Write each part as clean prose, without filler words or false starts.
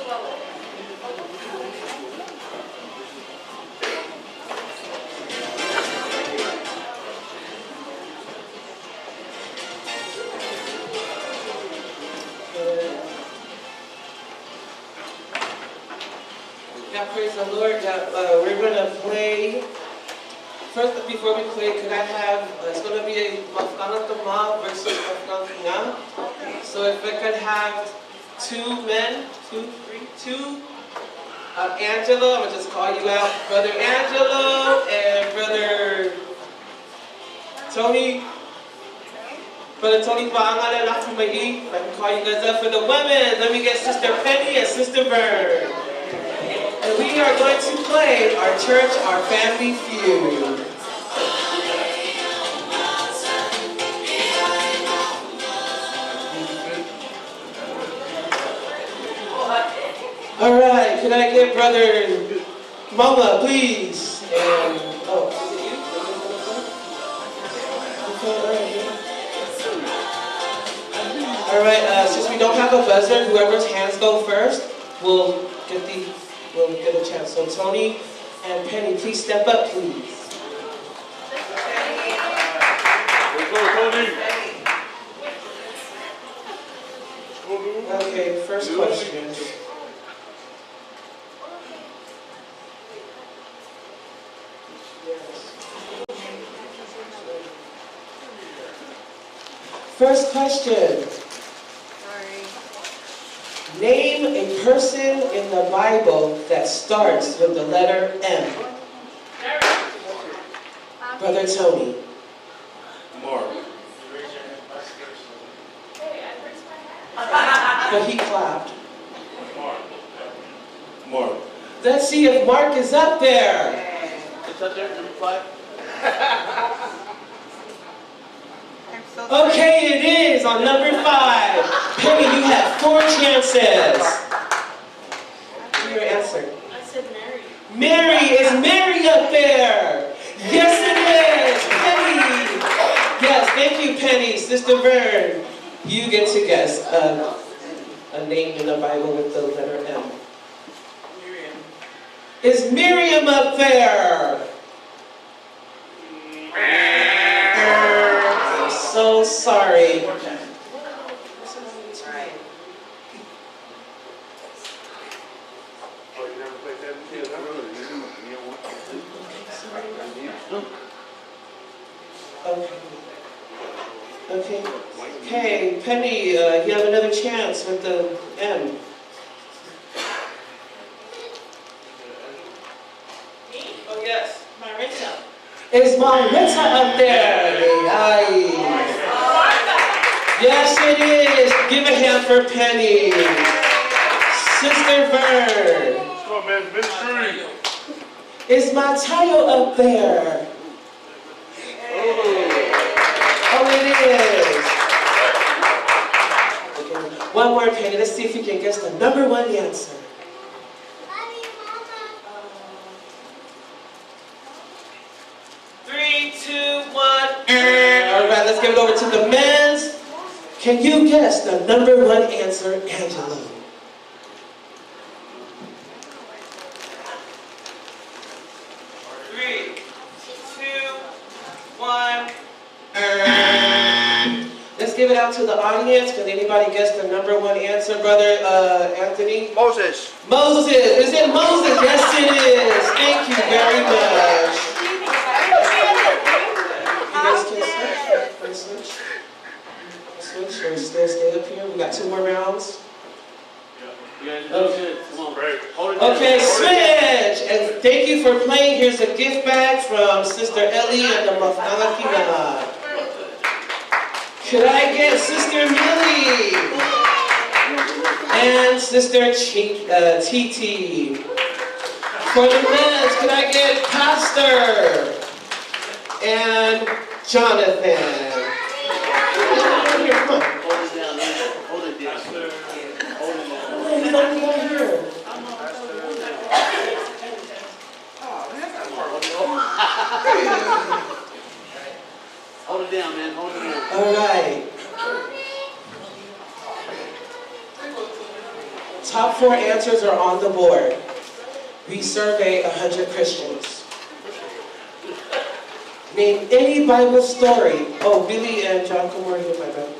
Yeah, praise the Lord. We're going to play. First, before we play, could I have, it's going to be a Mafkana Tama versus Mafkana Tinga. So if I could have two men, two, Angelo, I'm going to just call you out, Brother Angelo and Brother Tony. Brother Tony Paangale Lafumai. I can call you guys up for the women. Let me get Sister Penny and Sister Bird. And we are going to play Our Church, Our Family Feud. Alright, can I get Brother Mama, please? And, oh, is it you? Okay, alright, since we don't have a buzzer, whoever's hands go first, we'll get a chance. So Tony and Penny, please step up, please. Let's go, Tony. Okay, first question. First question. Name a person in the Bible that starts with the letter M. Brother Tony. Mark. But he clapped. Mark. Let's see if Mark is up there. It's up there, number 5. Okay, it is on number 5. Penny, you have 4 chances. What's your answer? I said Mary. Mary, is Mary up there? Yes, it is. Penny. Yes, thank you, Penny. Sister Vern, you get to guess a name in the Bible with the letter M. Miriam. Is Miriam up there? I'm so sorry. Okay, Penny, you have another chance with the M. Oh yes, Marissa. is Marissa up there? Aye. Yes, it is. Give a hand for Penny. Sister Vern. Let's go, man. Ministry. Is Matayo up there? Oh, it is. Okay. One more, Penny. Let's see if you can guess the number 1 answer. Three, two, one. All right, let's give it over to the men's. Can you guess the number 1 answer, Angelo? Three, two, one. Let's give it out to the audience. Can anybody guess the number 1 answer, Brother Anthony? Moses. Moses. Is it Moses? Yes, it is. Thank you very much. You guys can switch. Switch or still stay up here. We got 2 more rounds. Okay. Come on. Hold it down. Okay, switch! And thank you for playing. Here's a gift bag from Sister Ellie and the Mafkana. Could I get Sister Millie? And Sister Titi. For the men's, could I get Pastor? And Jonathan. Come on. Hold it down, man. Hold it down. Hold it down. Oh, he's only over here. Hold it down, man. Hold it down. All right. Top 4 answers are on the board. We surveyed 100 Christians. Name any Bible story. Oh, Billy and John, come over here, my friend.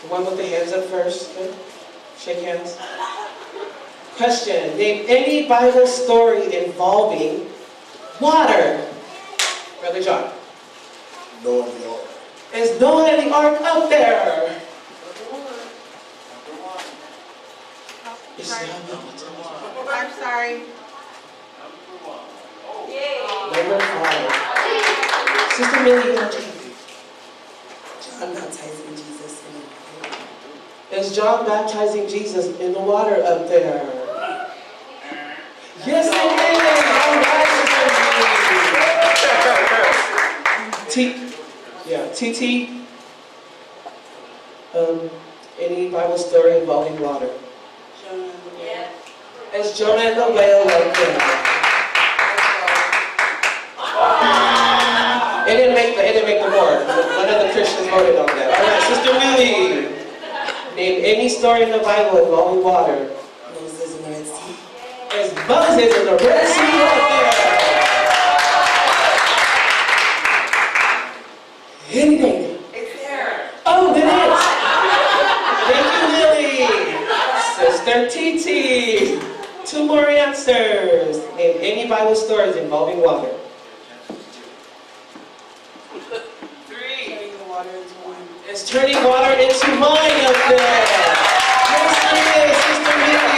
The one with the hands up first. Okay. Shake hands. Question. Name any Bible story involving water. Brother John. Noah and the Ark. Is Noah and the Ark up there? I'm sorry. Number 5. Sister Millie. John baptizing Jesus in the water. Is John baptizing Jesus in the water up there? Yes, it is! All right, TT. Any Bible story involving water? Jonah. Yeah. Is Jonah and the whale up there? It didn't make the board. One of the Christians voted on that. All right, Sister Millie. Name any story in the Bible involving water. Moses in the Red Sea. Is Moses in the Red Sea up there? Anything? It's there. Oh, it is. Thank you, Lily. Sister TT. 2 more answers. Name any Bible stories involving water. 3. Turning the water into wine. It's turning water into wine up there. Yes, it is, Sister Millie.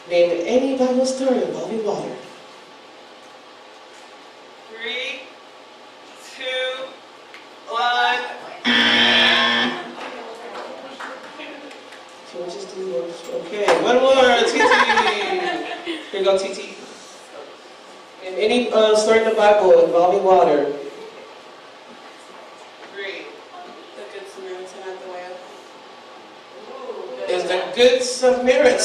Name any Bible story involving water. 3, 2, 1. Can we just do one? Okay, one more. TT. Here you go, TT. Name any story in the Bible involving water. 3. The Good Samaritan at the well. Is the Good Samaritan at the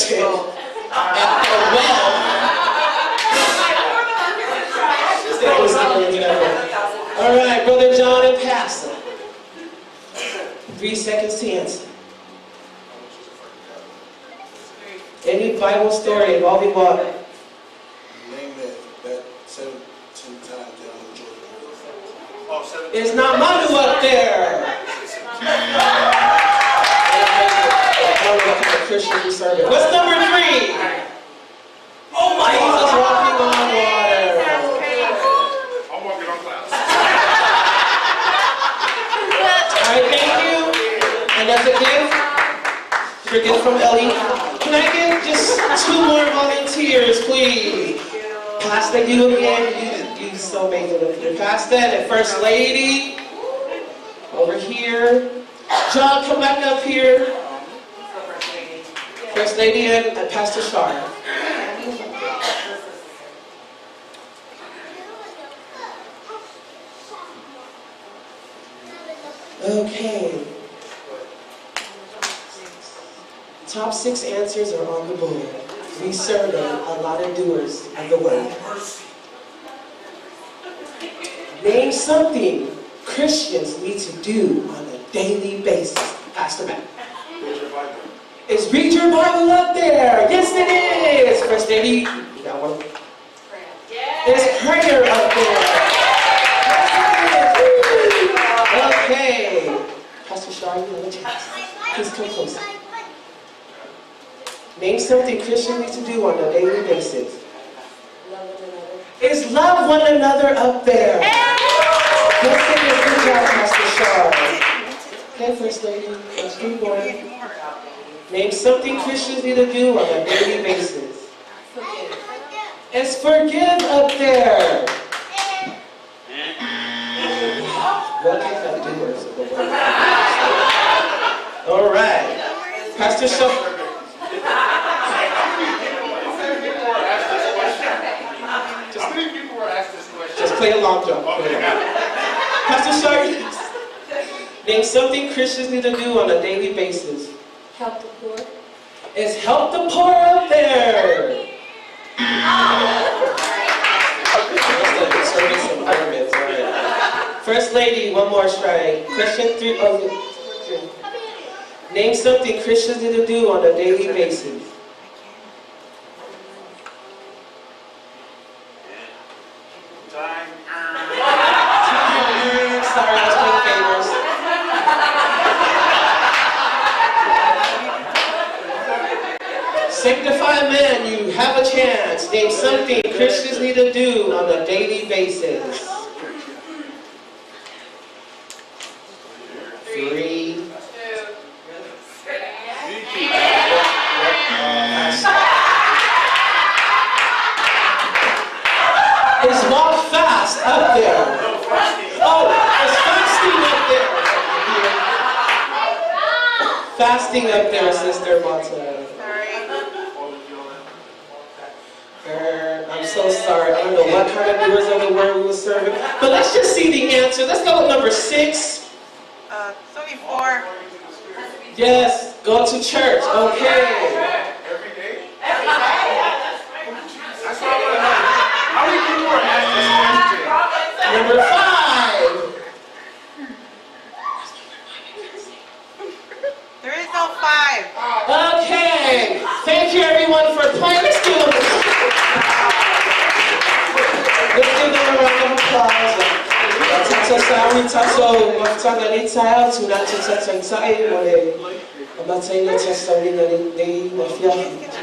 well? All right, Brother John and Pastor. 3 seconds to answer. Any Bible story involving water? Name that 17 times down the Jordan River. Oh, 17. Is not Manu up there? I don't know what kind of Christian you serve. What's number 3? Oh my God! Jesus walking on water. I'm walking on clouds. All right, thank you. And as a gift, your gift from Ellie, can I get just 2 more volunteers, please? Pastor, you again. You so amazing up here. Pastor and First Lady over here. John, come back up here. First Lady and Pastor Shar. Okay. Top 6 answers are on the board. We surveyed a lot of doers of the word. Name something Christians need to do on a daily basis. Pastor Matt. Is read your Bible up there? Yes, it is. First Lady, you got one? Is prayer up there? Okay. Pastor Shar, you have a chance. Please come closer. Name something Christians need to do on a daily basis. Love one another. Is love one another up there? Yes, it is. Good job, Pastor Shar. Okay, First Lady, let's keep going. Name something Christians need to do on a daily basis. Forgive. Is forgive up there? What kind of doers of the word? All right. Pastor Shar. Just 3 people were asked this question. Just play a long jump. Okay. Pastor Shar. Name something Christians need to do on a daily basis. Help the poor. Is help the poor up there? Service and pyramids, all right. First Lady, one more strike. Question 3. Name something Christians need to do on a daily basis. Time. Sorry, I was playing favors. Sanctify man, you have a chance. Name something Christians need to do on a daily basis. 3. Is walk fast up there. Oh, there's fasting up there. Fasting up there, Sister Marta. I'm so sorry. I don't know what kind of doers of the word we were serving. But let's just see the answer. Let's go with number 6. Something 4. Yes, go to church. Okay. Every day? Every day? That's what I want to know. How many people are asking this question? Number 5. There is no 5. Okay. Thank you everyone for playing. Let's give them a round of applause.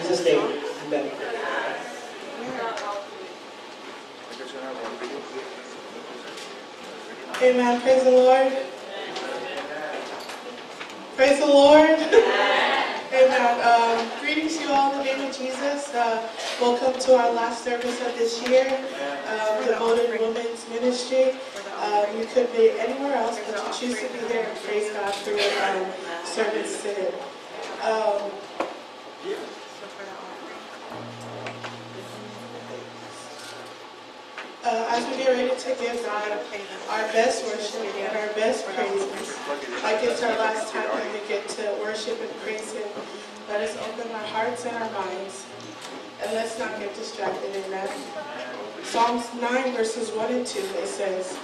Jesus' name. Amen. Amen. Praise the Lord. Praise the Lord. Amen. Greetings to you all in the name of Jesus. Welcome to our last service of this year, Devoted Women's Ministry. You could be anywhere else, but you choose to be here, and praise God for your service today. As we get ready to give God our best worship and our best praise, like it's our last time that we get to worship and praise Him, let us open our hearts and our minds, and let's not get distracted in that. Psalms 9 verses 1 and 2, it says,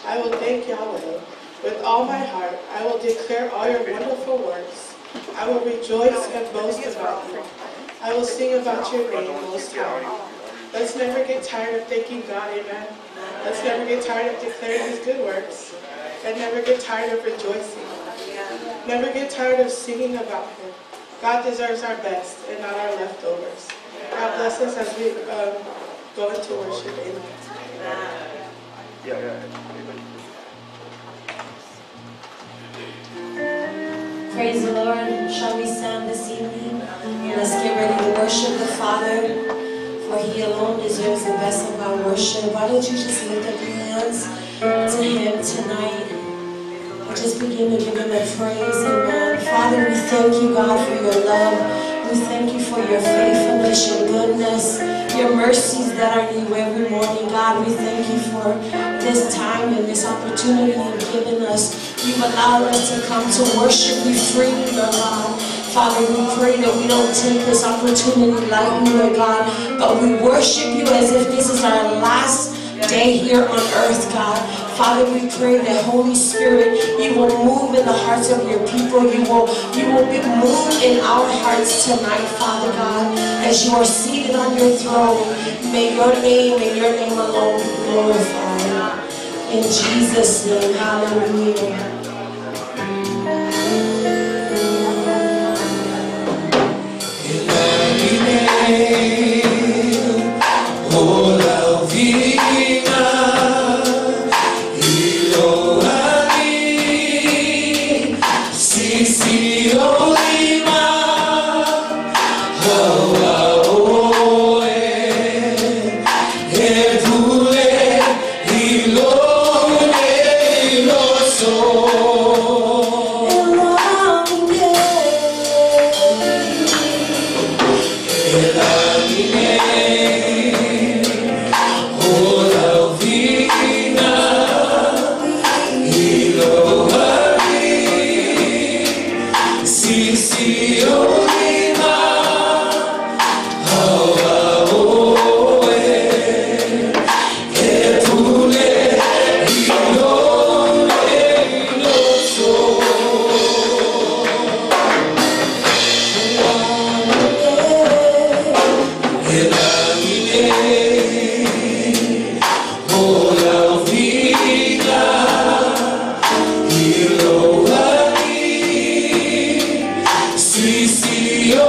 I will thank Yahweh with all my heart. I will declare all your wonderful works. I will rejoice and boast about you. I will sing about your name, Most High. Let's never get tired of thanking God, amen. Let's never get tired of declaring His good works. And never get tired of rejoicing. Never get tired of singing about Him. God deserves our best and not our leftovers. God bless us as we go into worship, amen. Praise the Lord. Shall we stand this evening? Let's get ready to worship the Father, for He alone deserves the best of our worship. Why don't you just lift up your hands to Him tonight and just begin to give Him a praise. Amen. Father, we thank you, God, for your love. We thank you for your faithfulness, your goodness, your mercies that are new every morning. God, we thank you for this time and this opportunity you've given us. You've allowed us to come to worship you freely, Lord God. Father, we pray that we don't take this opportunity lightly, Lord God, but we worship you as if this is our last day here on earth, God. Father, we pray that Holy Spirit, you will move in the hearts of your people. You will be moved in our hearts tonight, Father God, as you are seated on your throne. May your name and your name alone be glorified. In Jesus' name, hallelujah. Oh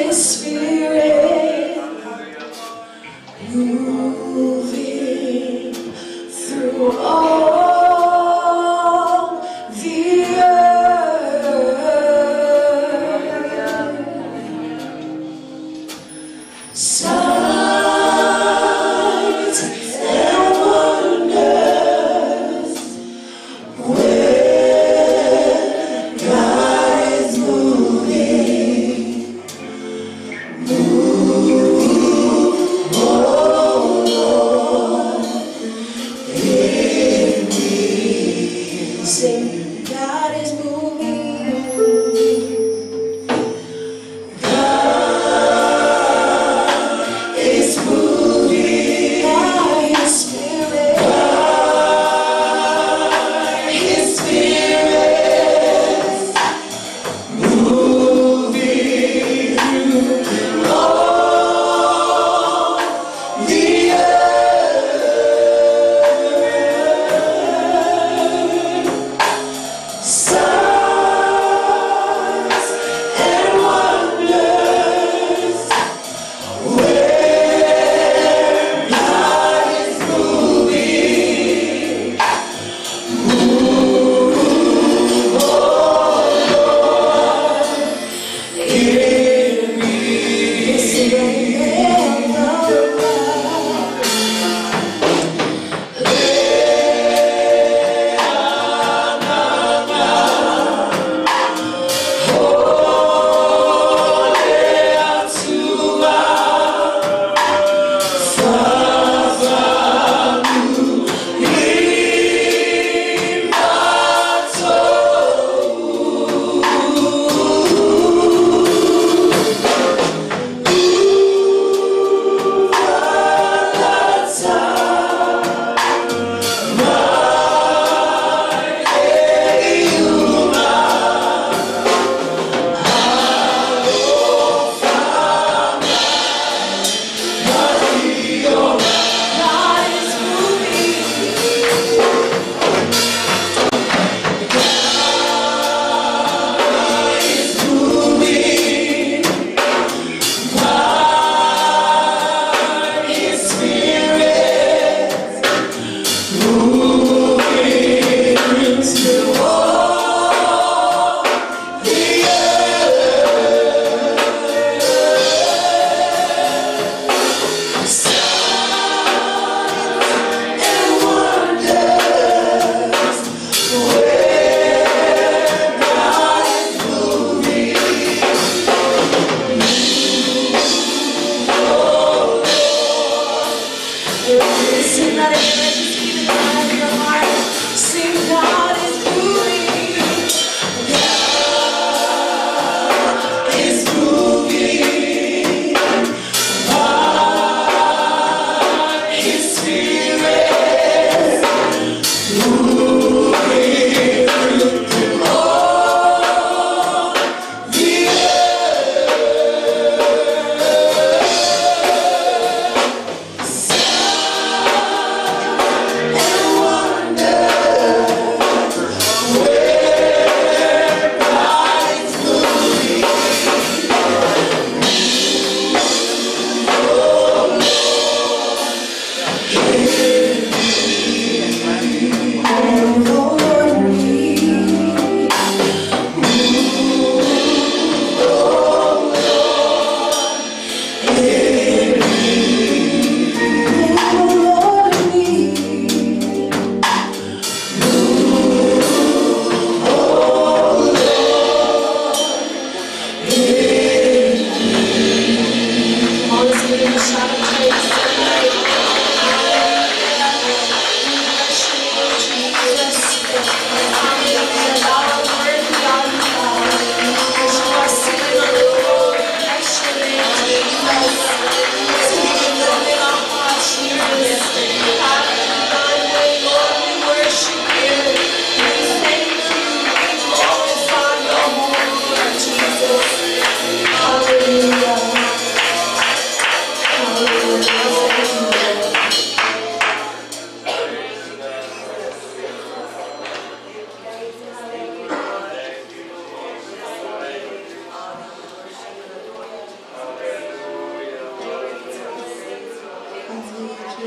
His Spirit moving through all the earth. Signs and wonders when God is moving.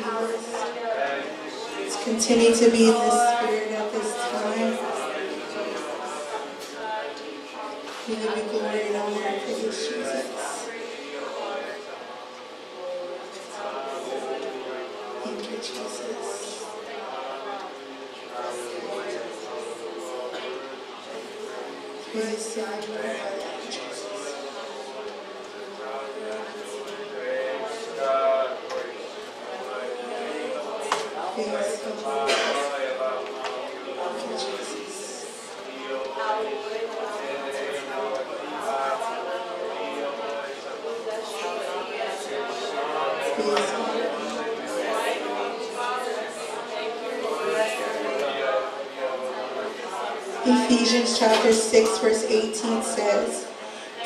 Jesus. Let's continue to be in the Spirit at this time. We give you glory and honor for this, Jesus. Thank you, Jesus. Praise God, Lord, Jesus. Praise God. Thank you, Jesus. Praise God. Ephesians chapter 6 verse 18 says,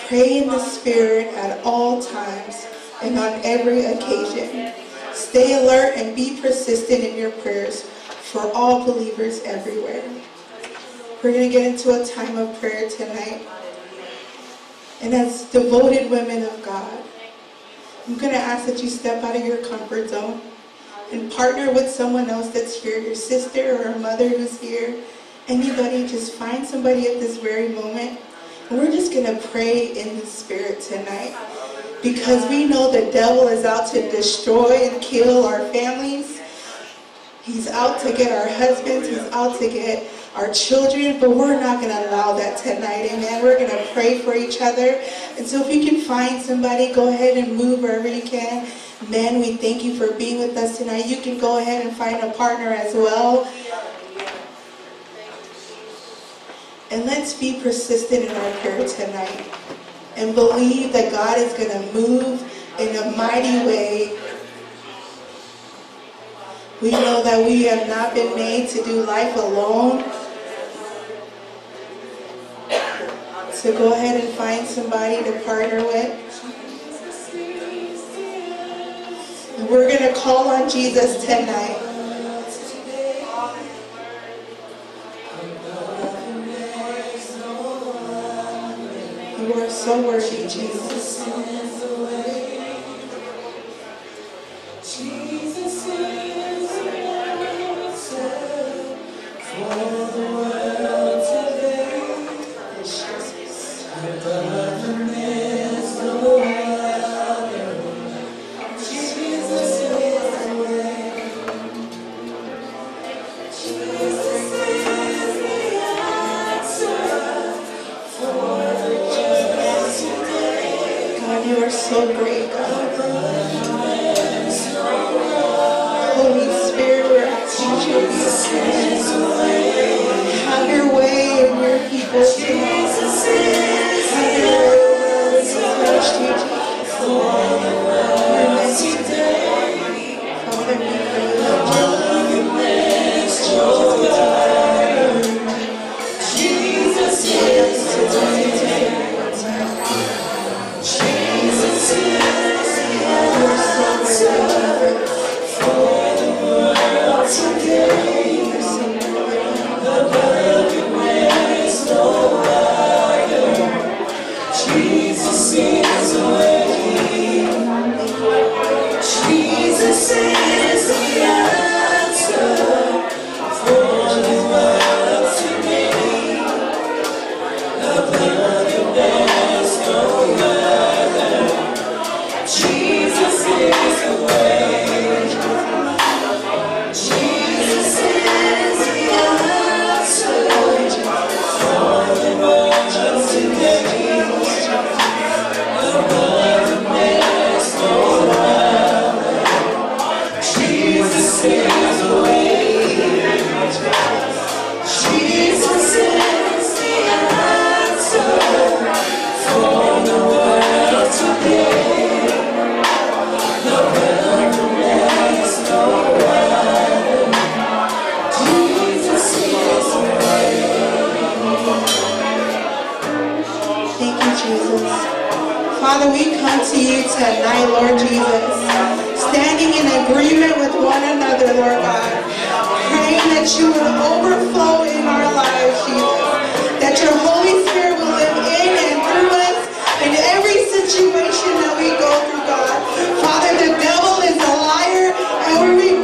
"Pray in the Spirit at all times and on every occasion. Stay alert and be persistent in your prayers for all believers everywhere." We're going to get into a time of prayer tonight. And as devoted women of God, I'm going to ask that you step out of your comfort zone and partner with someone else that's here, your sister or a mother who's here. Anybody, just find somebody at this very moment. And we're just going to pray in the Spirit tonight. Because we know the devil is out to destroy and kill our families. He's out to get our husbands. He's out to get our children. But we're not going to allow that tonight. Amen. We're going to pray for each other. And so if you can find somebody, go ahead and move wherever you can. Men, we thank you for being with us tonight. You can go ahead and find a partner as well. And let's be persistent in our prayer tonight and believe that God is going to move in a mighty way. We know that we have not been made to do life alone. So go ahead and find somebody to partner with. And we're going to call on Jesus tonight. You are so worthy, Jesus. Jesus is the answer for the world today. Jesus. Above the mist, the water. Jesus is the way. Jesus is the answer for the world today. God, you are so great, God. Holy Spirit, we're asking you to have your way in your people tonight. Have your way in your church, Father, we Jesus is Father, we come to you tonight, Lord Jesus, standing in agreement with one another, Lord God, praying that you will overflow in our lives, Jesus, that your Holy Spirit will live in and through us in every situation that we go through, God. Father, the devil is a liar, and we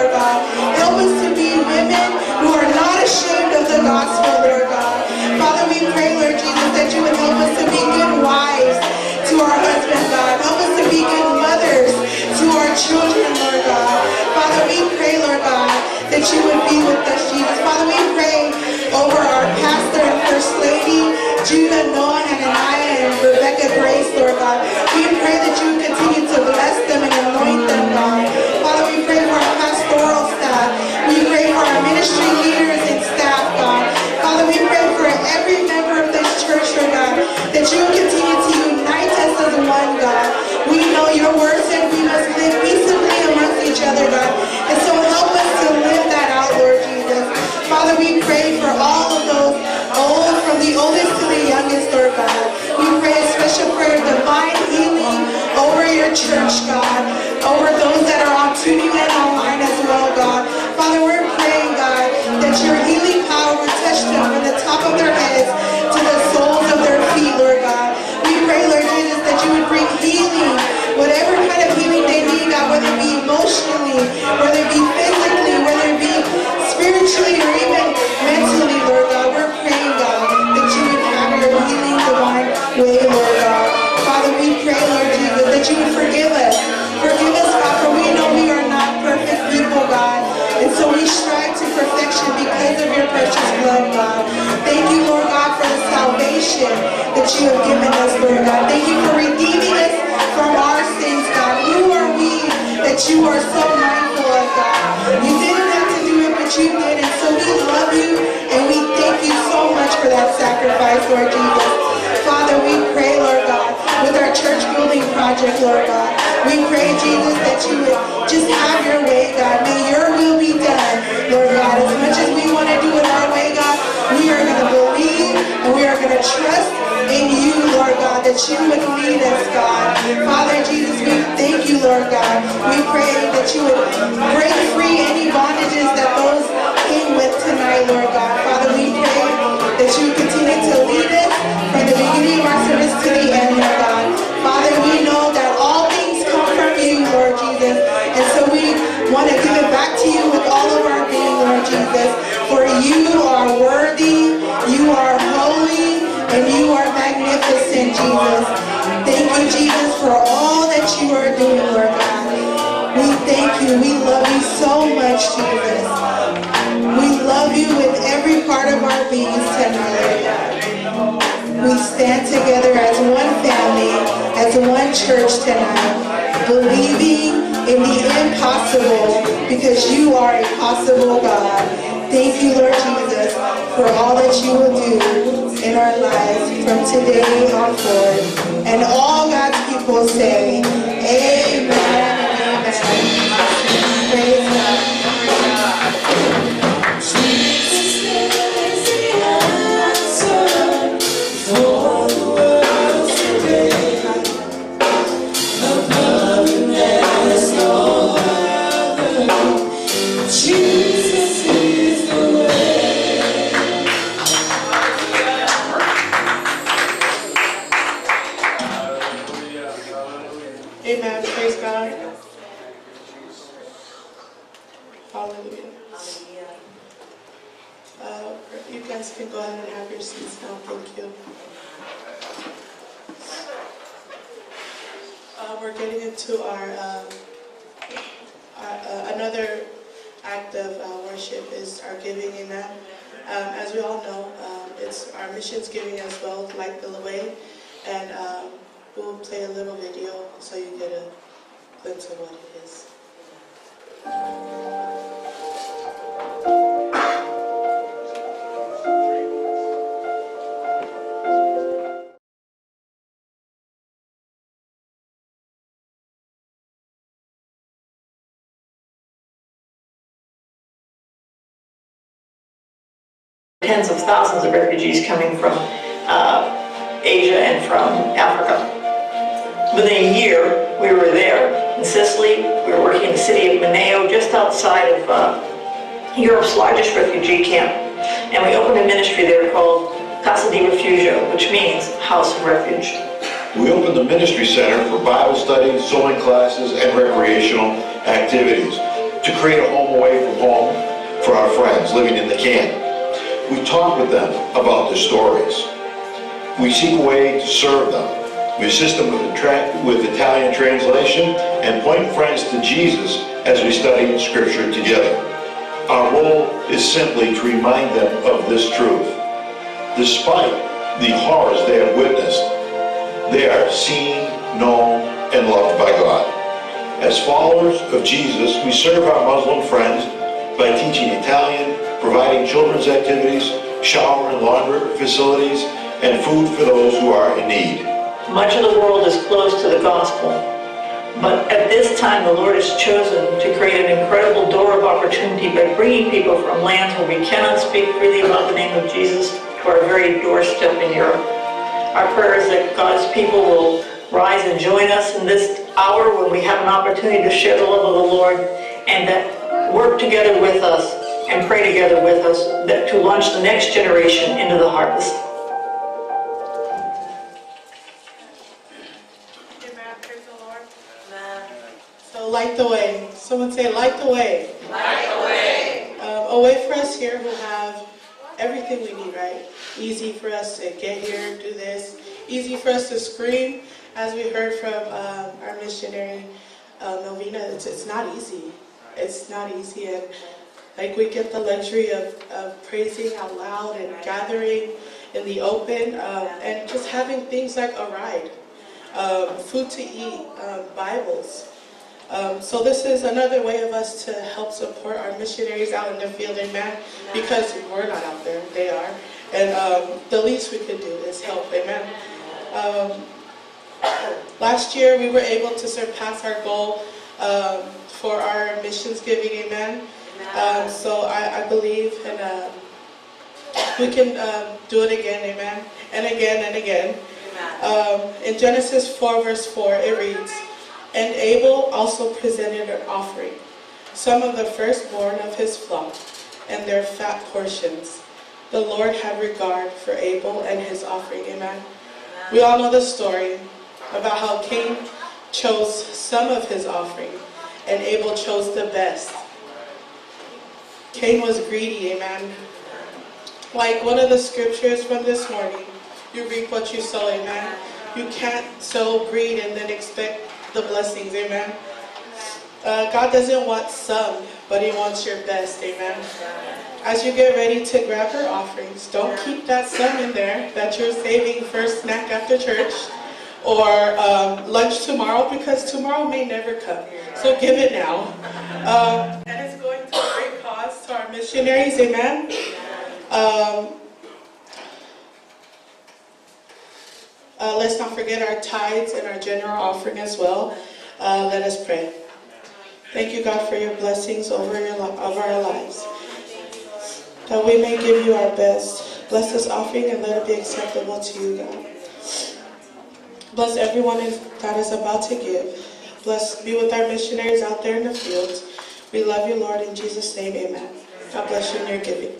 Lord God. Help us to be women who are not ashamed of the gospel, Lord God. Father, we pray, Lord Jesus, that you would help us to be good wives to our husband, God. Help us to be good mothers to our children, Lord God. Father, we pray, Lord God, that you would be with us, Jesus. Father, we pray over our pastor and first lady, Judah, Noah, Hananiah, and Rebecca Grace, Lord God. We pray that you would continue to bless them and anoint them, God. Father, we pray for our pastoral staff. We pray for our ministry leaders and staff, God. Father, we pray for every member of this church, Lord God, that you would continue to unite us as one, God. We know your word said we must live peaceably amongst each other, God. And so help us to live that out, Lord Jesus. Father, we pray for all of those old, from the oldest to the youngest, Lord God. We pray a special prayer of divine healing over your church, God, over those that are on tuning in online as well, God. Father, we're praying, God, that your healing power would touch them from the top of their heads to the soles of their feet, Lord God. We pray, Lord Jesus, that you would bring healing, whatever kind of healing they need, God, whether it be emotionally, whether it be physically, whether it be spiritually, or even mentally, Lord God. We're praying, God, that you would have your healing divine way, Lord God. Father, we pray, Lord Jesus, that you would forgive us. Forgive us, God, for we know we are not perfect people, God. And so we strive to perfection because of your precious blood, God. Thank you, Lord God, for the salvation that you have given us, Lord God. Thank you for redeeming us from our sins, God. Who are we that you are so mindful of, God? You didn't have to do it, but you did. And so we love you, and we thank you so much for that sacrifice, Lord Jesus. Father, we pray, Lord God, with our church building project, Lord God. We pray, Jesus, that you would just have your way, God. May your will be done, Lord God. As much as we want to do it our way, God, we are going to believe and we are going to trust in you, Lord God, that you would lead us, God. Father Jesus, we thank you, Lord God. We pray that you would break free any bondages that those came with tonight, Lord God. Father, we pray that you continue to lead us from the beginning of our service to the end, Lord God. Father, we know that all things come from you, Lord Jesus. And so we want to give it back to you with all of our being, Lord Jesus. For you are worthy, you are holy, and you are magnificent, Jesus. Thank you, Jesus, for all that you are doing, Lord God. We thank you. We love you so much, Jesus. We love you with every part of our beings tonight, Lord God. We stand together as one family, as one church tonight, believing in the impossible because you are a possible God. Thank you, Lord Jesus, for all that you will do in our lives from today on forward. And all God's people say, amen and amen. Praise God. Amen. Praise God. Hallelujah. You guys can go ahead and have your seats now. Thank you. We're getting into our another act of worship is our giving. Amen. As we all know, it's our missions giving as well, like the way, and we'll play a little video so you get a glimpse of what it is. Tens of thousands of refugees coming from Asia and from Africa. Within a year, we were there in Sicily. We were working in the city of Mineo, just outside of Europe's largest refugee camp. And we opened a ministry there called Casa di Refugio, which means House of Refuge. We opened the ministry center for Bible studies, sewing classes, and recreational activities. to create a home away from home for our friends living in the can. We talk with them about their stories. We seek a way to serve them. We assist them with Italian translation and point friends to Jesus as we study Scripture together. Our role is simply to remind them of this truth. Despite the horrors they have witnessed, they are seen, known, and loved by God. As followers of Jesus, we serve our Muslim friends by teaching Italian, providing children's activities, shower and laundry facilities, and food for those who are in need. Much of the world is closed to the gospel, but at this time the Lord has chosen to create an incredible door of opportunity by bringing people from lands where we cannot speak freely about the name of Jesus to our very doorstep in Europe. Our prayer is that God's people will rise and join us in this hour when we have an opportunity to share the love of the Lord, and that work together with us and pray together with us that to launch the next generation into the harvest. Amen. Praise the Lord. Amen. So light the way. Someone say light the way. Light the way. A way for us here who have everything we need, right? Easy for us to get here, do this. Easy for us to scream, as we heard from our missionary, Melvina. It's not easy. It's not easy. And like we get the luxury of praising out loud and gathering in the open and just having things like a ride, food to eat, Bibles. So this is another way of us to help support our missionaries out in the field, amen, because we're not out there, they are. And the least we can do is help, amen. Last year we were able to surpass our goal for our missions giving, amen. So I believe and we can do it again, amen, and again and again. In Genesis 4 verse 4 it reads, "And Abel also presented an offering, some of the firstborn of his flock, and their fat portions. The Lord had regard for Abel and his offering." Amen. We all know the story about how Cain chose some of his offering, and Abel chose the best. Cain was greedy, amen. Like one of the scriptures from this morning, you reap what you sow, amen. You can't sow greed and then expect the blessings, amen. God doesn't want some, but He wants your best, amen. As you get ready to grab your offerings, don't keep that some in there that you're saving for a snack after church or lunch tomorrow, because tomorrow may never come. So give it now. And it's going to a great cause to our missionaries, amen. Let's not forget our tithes and our general offering as well. Let us pray. Thank you, God, for your blessings over our lives, that we may give you our best. Bless this offering and let it be acceptable to you, God. Bless everyone that is about to give. Be with our missionaries out there in the fields. We love you, Lord, in Jesus' name, amen. God bless you in your giving.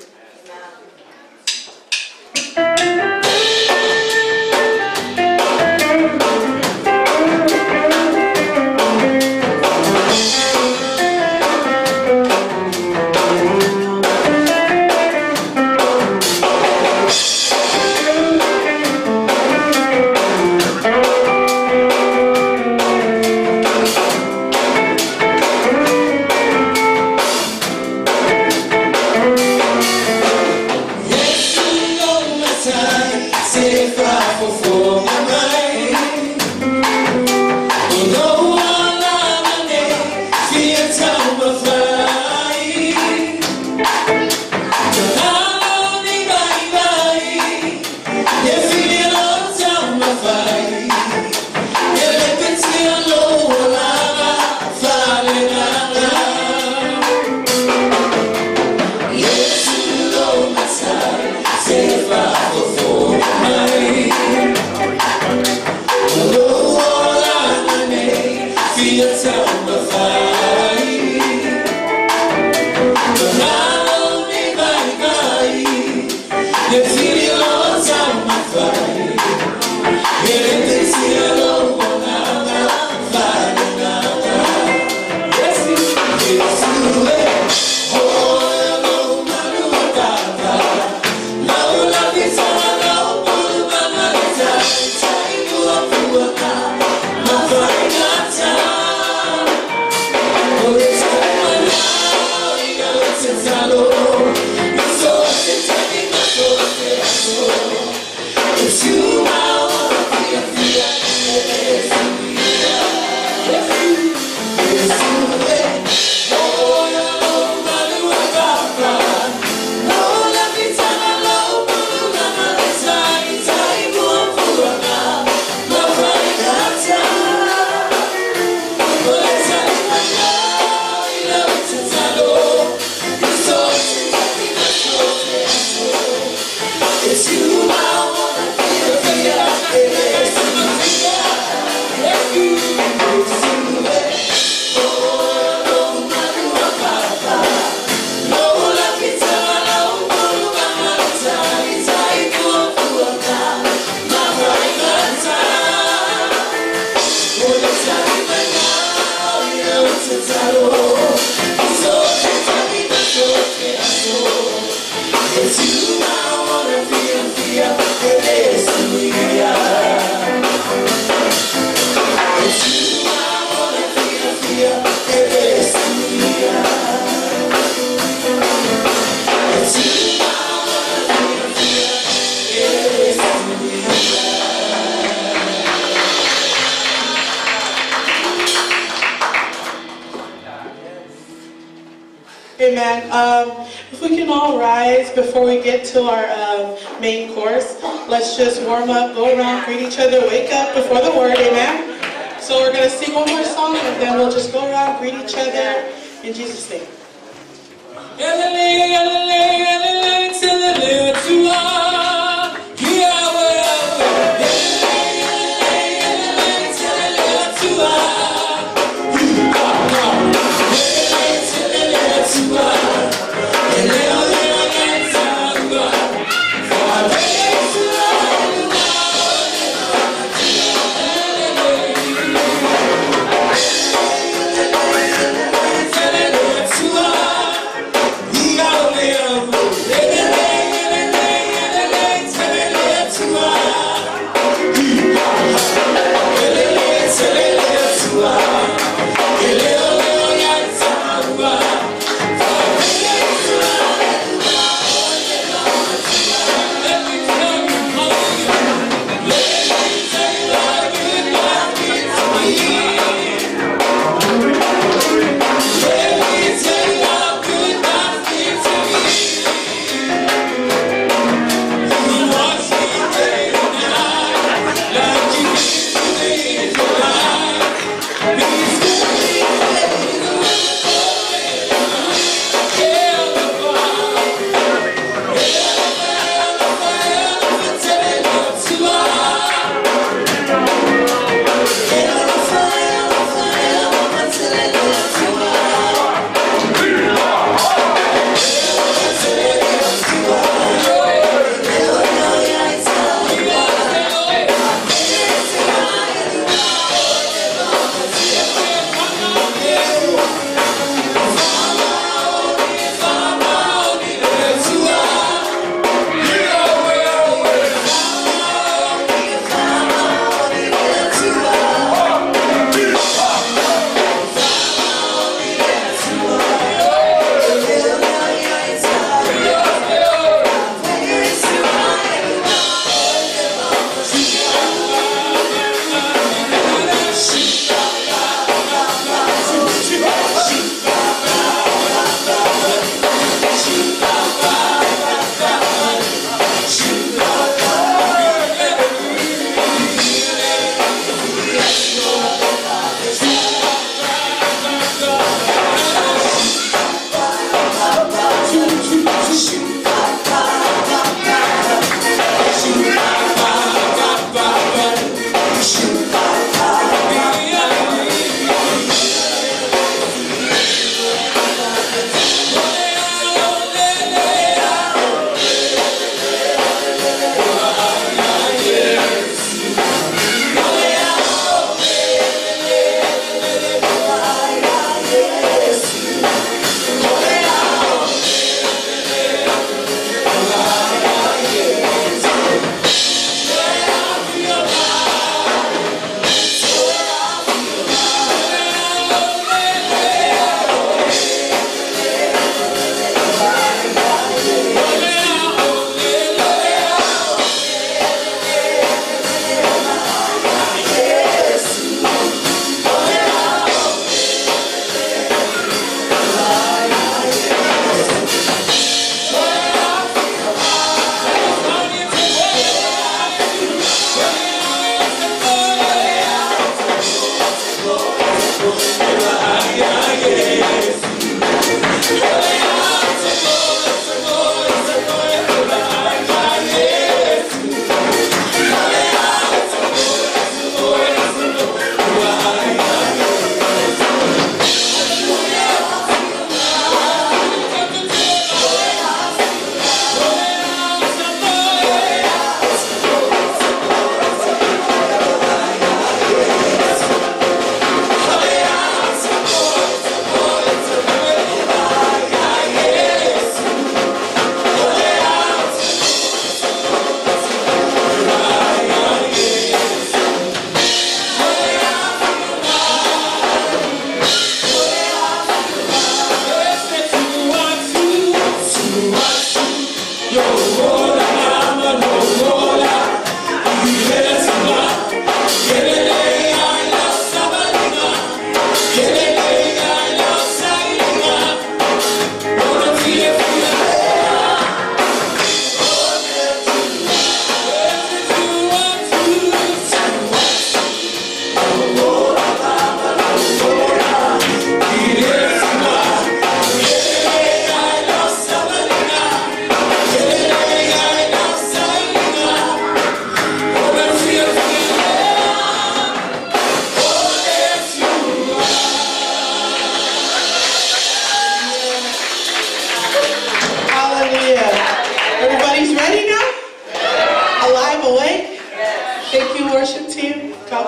Yes, Amen. If we can all rise before we get to our main course, let's just warm up, go around, greet each other, wake up before the word. Amen. So we're going to sing one more song, and then we'll just go around, greet each other in Jesus' name. We gotta live.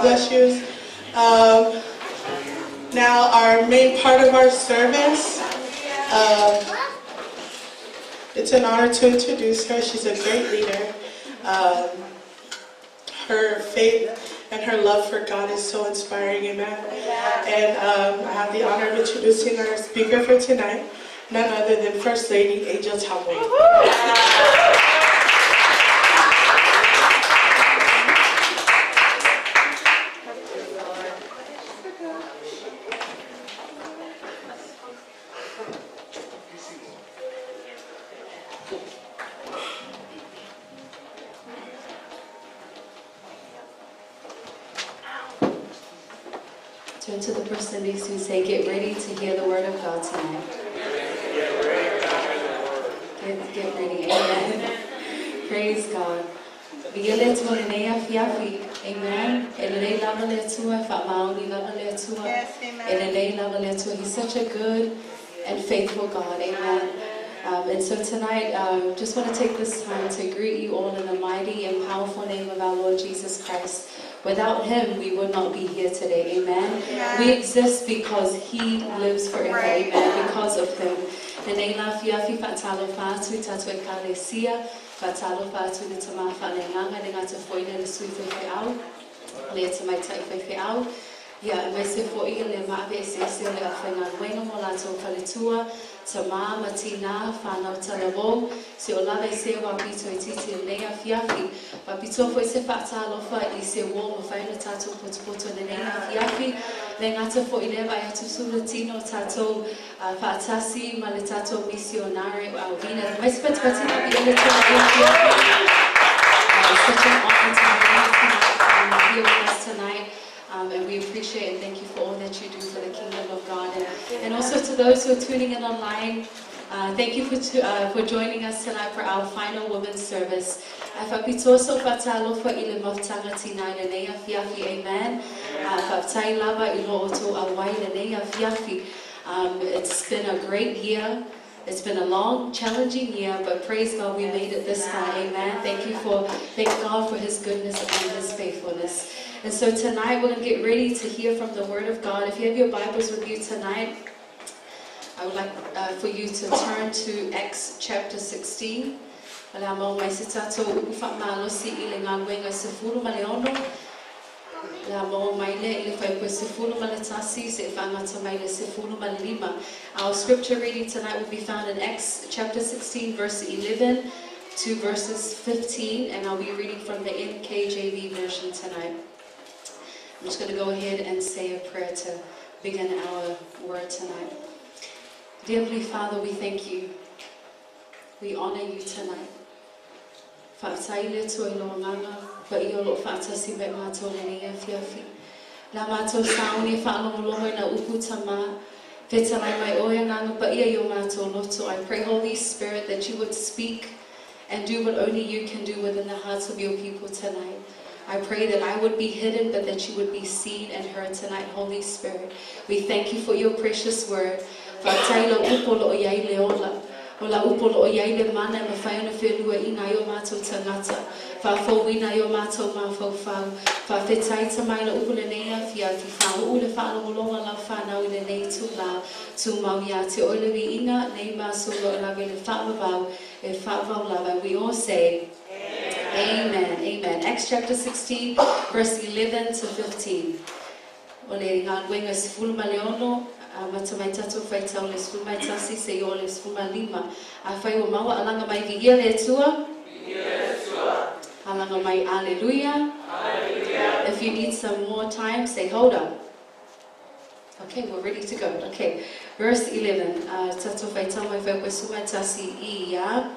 bless you. Now our main part of our service. It's an honor to introduce her. She's a great leader. Her faith and her love for God is so inspiring, amen. And I have the honor of introducing our speaker for tonight, none other than First Lady Angel Talway. Turn to the person next to you and say, get ready to hear the word of God tonight. Get ready, amen. Praise God. Amen. He's such a good and faithful God, amen. And so tonight, just want to take this time to greet you all in the mighty and powerful name of our Lord Jesus Christ. Without him, we would not be here today, amen. We exist because he lives forever, amen, because of him. Yeah, mai se fo ia le mawe se le awhenga wenga mo lato paletua, ta mama tina whanau talabo, se o lawe se wa pito e titi o nea fiafi, wa pito fo se whata alofa I se wo mo whaina tato potopoto le nea fiafi, le ngata fo I lewa e atu sulatino tato whatasi ma le tato misionare au vina, mai se patina I le tona e fiafi. Such an honor to have you here with us tonight. And we appreciate and thank you for all that you do for the kingdom of God. And also to those who are tuning in online, thank you for joining us tonight for our final women's service. Amen. It's been a great year. It's been a long, challenging year, but praise God we made it this far. Amen. Thank God for his goodness and his faithfulness. And so tonight we're going to get ready to hear from the Word of God. If you have your Bibles with you tonight, I would like for you to turn to Acts chapter 16. Our scripture reading tonight will be found in Acts chapter 16 verse 11 to verses 15, and I'll be reading from the NKJV version tonight. I'm just going to go ahead and say a prayer to begin our word tonight. Dear Heavenly Father, we thank you. We honor you tonight. But you lo fatasi be mato le fiafi. La mato sauni fa lo na uputama. Vetanai mai oya nanga pa ia yo mato loto. I pray, Holy Spirit, that you would speak and do what only you can do within the hearts of your people tonight. I pray that I would be hidden, but that you would be seen and heard tonight, Holy Spirit. We thank you for your precious word. Ola upolo o yaile mana me whaiona whenua I nga yo mātou tangata. Whawhauina yo mātou mawhauwhau. Whawhetai tamaina upole nei a fiati. Whauule whaalongolonga lau whanau I le nei tū lau. Tū mau ia te oilewi inga nei māsolo o lawe le whaamavau e whaavau lawa. We all say, Amen. Amen. Acts chapter 16, verse 11 to 15. Ole ngā wenga sifulu maleono. Matamai tato whai tau le sfumai tasi se o le sfuma lima. A whai o maua alanga mai ki ia le tua. Alanga mai alleluia. If you need some more time, say hold up. Okay, we're ready to go. Okay, verse 11. Tato whai tau mai whai sfumai tasi ia.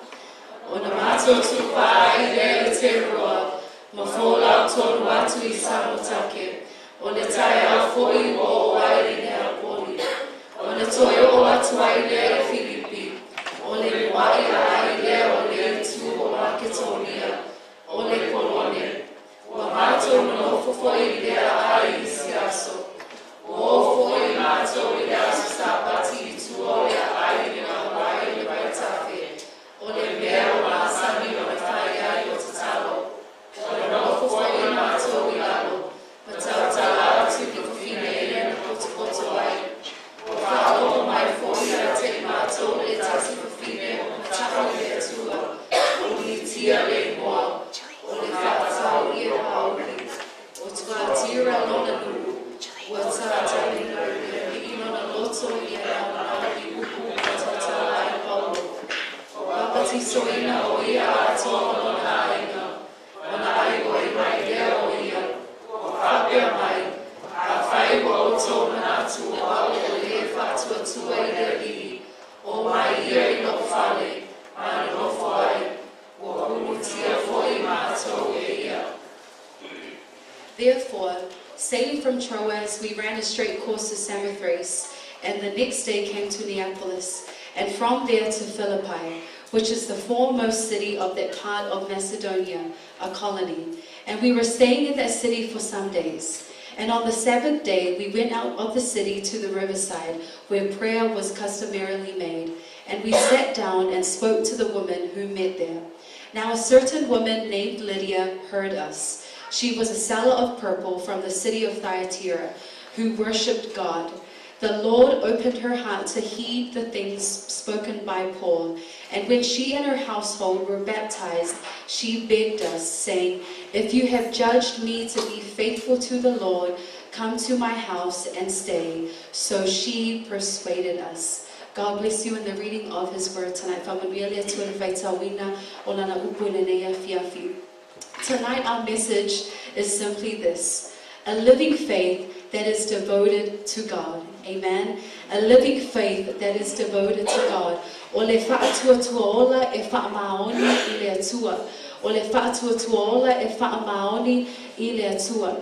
Ona mato tupa I le te roa. Ma whola tonu atu I samotake. O le tai a fōi o ai ne a poli. O le toio o atu ai le Filipi. O le wai ai le o le tu o Makedonia. O le kolone. Ua mātou no fōi le ai siaso. O fōi mātou le asu sapati tu o le ai le wai le baitafe. O le mea o māsani o le whai ai o te talo. O le no fōi mātou I lalo. Matau Therefore, sailing from Troas, we ran a straight course to Samothrace, and the next day came to Neapolis, and from there to Philippi, which is the foremost city of that part of Macedonia, a colony. And we were staying in that city for some days. And on the Sabbath day, we went out of the city to the riverside, where prayer was customarily made. And we sat down and spoke to the women who met there. Now a certain woman named Lydia heard us. She was a seller of purple from the city of Thyatira, who worshipped God. The Lord opened her heart to heed the things spoken by Paul. And when she and her household were baptized, she begged us, saying, "If you have judged me to be faithful to the Lord, come to my house and stay." So she persuaded us. God bless you in the reading of His word tonight. Tonight our message is simply this: a living faith that is devoted to God. Amen. A living faith that is devoted to God. O le whaatuatuaola e whaamaoni I le atua. O le whaatuatuaola e whaamaoni I le atua.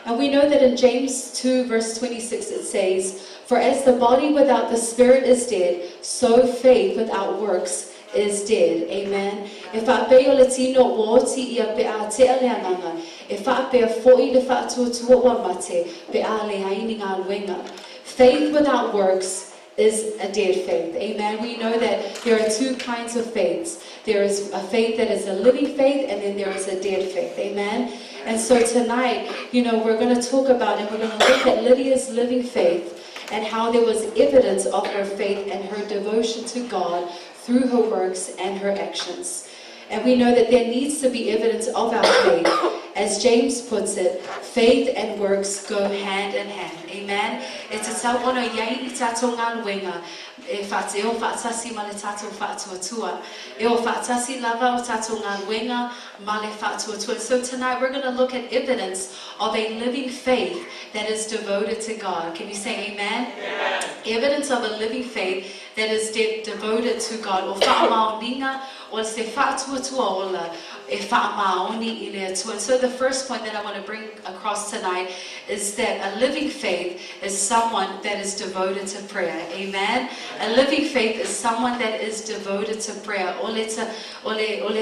And we know that in James 2 verse 26 it says, "For as the body without the spirit is dead, so faith without works is dead." Amen. E whaapeo le tino wōti ia pe a te ale ananga. E whaapea fo'i le whaatuatua wa mate pe a le haini ngā luenga. Faith without works is a dead faith. Amen. We know that there are two kinds of faiths. There is a faith that is a living faith, and then there is a dead faith. Amen. And so tonight, we're going to talk about, and we're going to look at Lydia's living faith and how there was evidence of her faith and her devotion to God through her works and her actions. And we know that there needs to be evidence of our faith. As James puts it, faith and works go hand in hand. Amen. It's a tauono iai I tātou ngā luenga. E o whaatasi ma le tātou whaatuatua. E o whaatasi lava o tātou ngā luenga ma le whaatuatua. So tonight we're going to look at evidence of a living faith that is devoted to God. Can you say amen? Amen. Evidence of a living faith that is devoted to God. O whaamaoninga o se whaatuatuaola e whaamaoni I le atua. And so the first point that I want to bring across tonight is that a living faith is someone that is devoted to prayer. Amen. A living faith is someone that is devoted to prayer. O le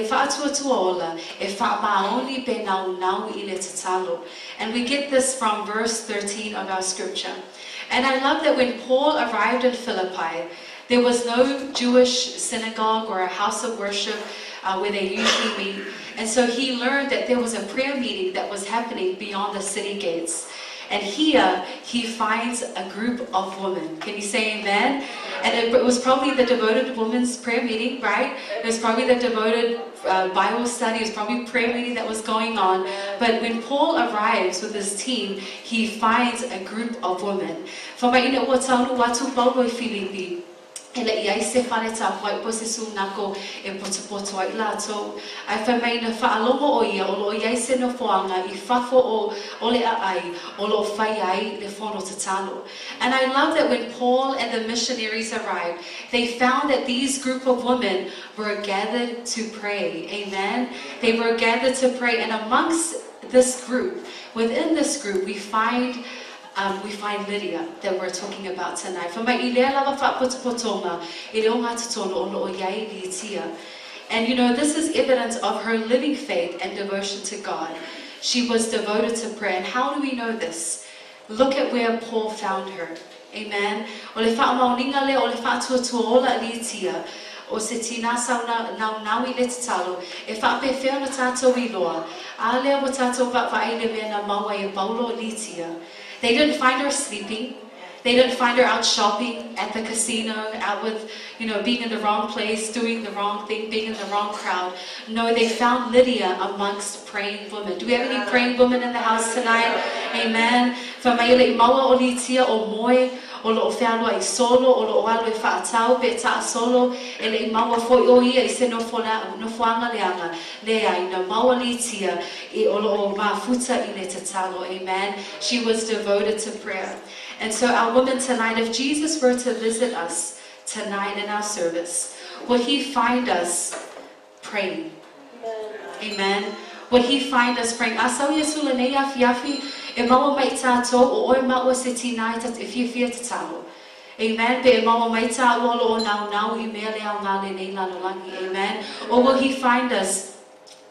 whaatuatuaola e whaamaoni pe nau I le tatalo. And we get this from verse 13 of our scripture. And I love that when Paul arrived in Philippi, there was no Jewish synagogue or a house of worship where they usually meet. And so he learned that there was a prayer meeting that was happening beyond the city gates. And here he finds a group of women. Can you say amen? And it was probably the devoted women's prayer meeting, right? It was probably the devoted Bible study. It was probably prayer meeting that was going on. But when Paul arrives with his team, he finds a group of women. Whamaina ua taunu watu Paulo I Filipi. Ele I se whare tā whai po se sūnako e potopoto ai lātou. Ai whamei na whaalongo o ia o lo iai se no whoanga I whafo o le ai o lo whai ai le whono tatalo. And I love that when Paul and the missionaries arrived, they found that these group of women were gathered to pray. Amen. They were gathered to pray, and amongst this group, within this group, we find Lydia that we're talking about tonight. And this is evidence of her living faith and devotion to God. She was devoted to prayer. And how do we know this? Look at where Paul found her. Amen. O se tina sauna nau I le tatalo e whaape whea na tātou I loa a lea mo tātou whaaile mea na maua e Paulo Litia. They didn't find her sleeping. They didn't find her out shopping at the casino, out with, being in the wrong place, doing the wrong thing, being in the wrong crowd. No, they found Lydia amongst praying women. Do we have any praying women in the house tonight? Amen. Whamaile I maua o Litia o moe o lo whealua I solo, o lo alo I whaatau pe ta solo, e le I maua foi o ia I se no whanga leanga, le ai na maua li tia I o lo mafuta I le tatalo, amen. She was devoted to prayer. And so our women tonight, if Jesus were to visit us tonight in our service, would He find us praying? Amen. Would He find us praying? Asau Yesu le nei afi e maua mai tātou o oi maua se tīnai tat e fia tatalo. Amen. Pe e maua mai tā uolo o nau I mea le au ngale nei lanolangi. Amen. Or will He find us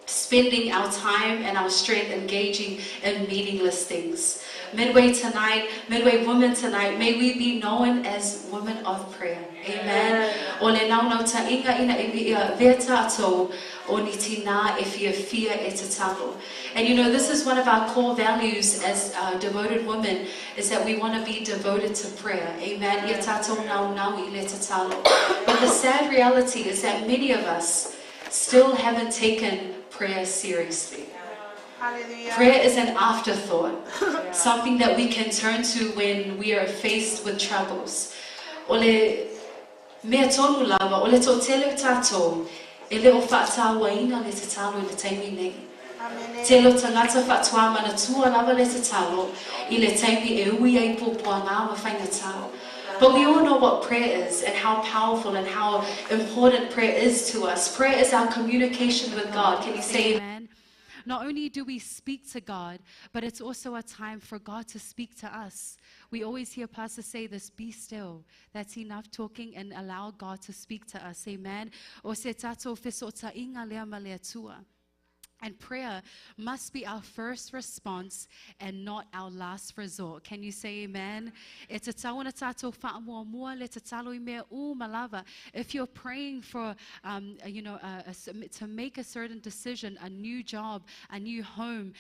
spending our time and our strength engaging in meaningless things? Midway tonight, Midway women tonight, may we be known as women of prayer. Amen. O le nau ta inga ina ia vea tātou o ni tina e fia e tatalo. And you know, this is one of our core values as devoted women, is that we want to be devoted to prayer. Amen. Ia tātou nau I le tatalo. But the sad reality is that many of us still haven't taken prayer seriously. Hallelujah. Prayer is an afterthought, something that we can turn to when we are faced with troubles. Ole mea tonu lava, ole tō tele tātou, e leo whaatawaina le te talo I le taimi nei. Telo tangata whatua mana tua lava le te talo, I le taimi e ui ai pōpua ngā mawhainga tau. But we all know what prayer is and how powerful and how important prayer is to us. Prayer is our communication with God. Can you say amen? Not only do we speak to God, but it's also a time for God to speak to us. We always hear pastors say this, be still. That's enough talking and allow God to speak to us. Amen. O se tatou fesota inga lea malea tua. And prayer must be our first response and not our last resort. Can you say amen? If you're praying for, to make a certain decision, a new job, a new home,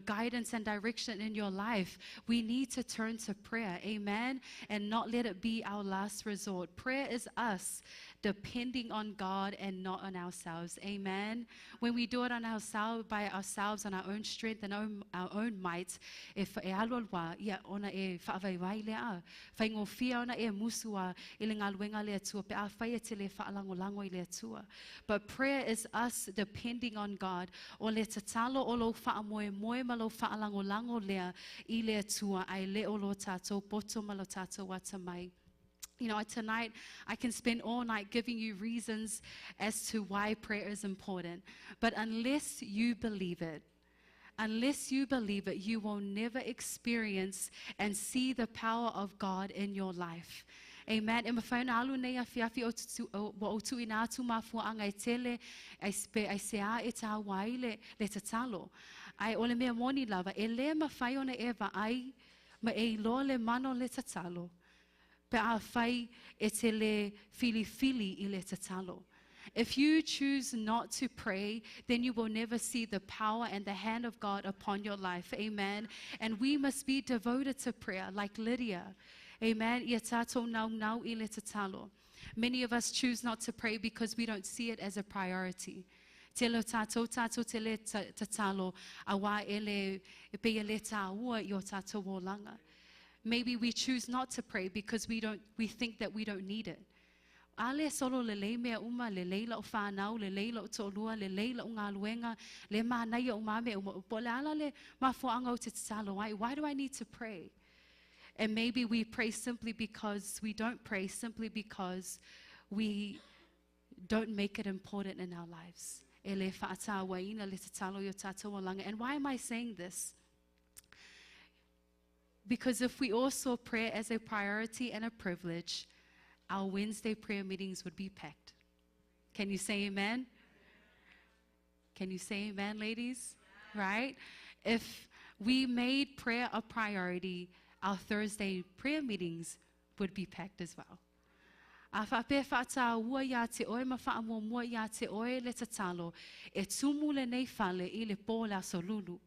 guidance and direction in your life, we need to turn to prayer. Amen? And not let it be our last resort. Prayer is us depending on God and not on ourselves. Amen. When we do it on ourselves, by ourselves, on our own strength and our own might, if e alolwa ia ona e whaavaiwai lea, whaingofia ona e musua I le ngaluenga lea tua, pe a whaia te le whaalangolango I lea tua. But prayer is us depending on God. O le tatalo o lo whaamoe ma lo whaalangolango lea I lea tua, ai le o lo tato, poto ma lo tato watamai. You know, tonight I can spend all night giving you reasons as to why prayer is important. But unless you believe it, you will never experience and see the power of God in your life. Amen. E mawhaina alu nei a fiafi o tu ina atu mafua anga e tele ai sea e tā wai le tatalo. Ai ole mea moni lava, e le mawhai ona e wa ai, ma e ilo le mano le tatalo. Pe a whai e te le fili I le tatalo. If you choose not to pray, then you will never see the power and the hand of God upon your life. Amen. And we must be devoted to prayer like Lydia. Amen. Ia tātou nau I le tatalo. Many of us choose not to pray because we don't see it as a priority. Te lo tātou te le tatalo, awa ele pe le tāua I o tātou o langa. Maybe we choose not to pray because we think that we don't need it. Ale solo le lei mea uma, le leila o whanau, le leila o tolua, le leila o ngā luenga, le mānai o mame o po le ala le mafuanga o te tatalo ai. Why do I need to pray? And maybe we pray simply because we don't pray, simply because we don't make it important in our lives. E le whaata waina le tatalo yo tātou o langa. And why am I saying this? Because if we all saw prayer as a priority and a privilege, our Wednesday prayer meetings would be packed. Can you say amen? Can you say amen, ladies? Right? If we made prayer a priority, our Thursday prayer meetings would be packed as well. A whape whaata ua ia te oe ma whaamua ia te oe le tatalo, e tumu le nei whale I le pō la solulu.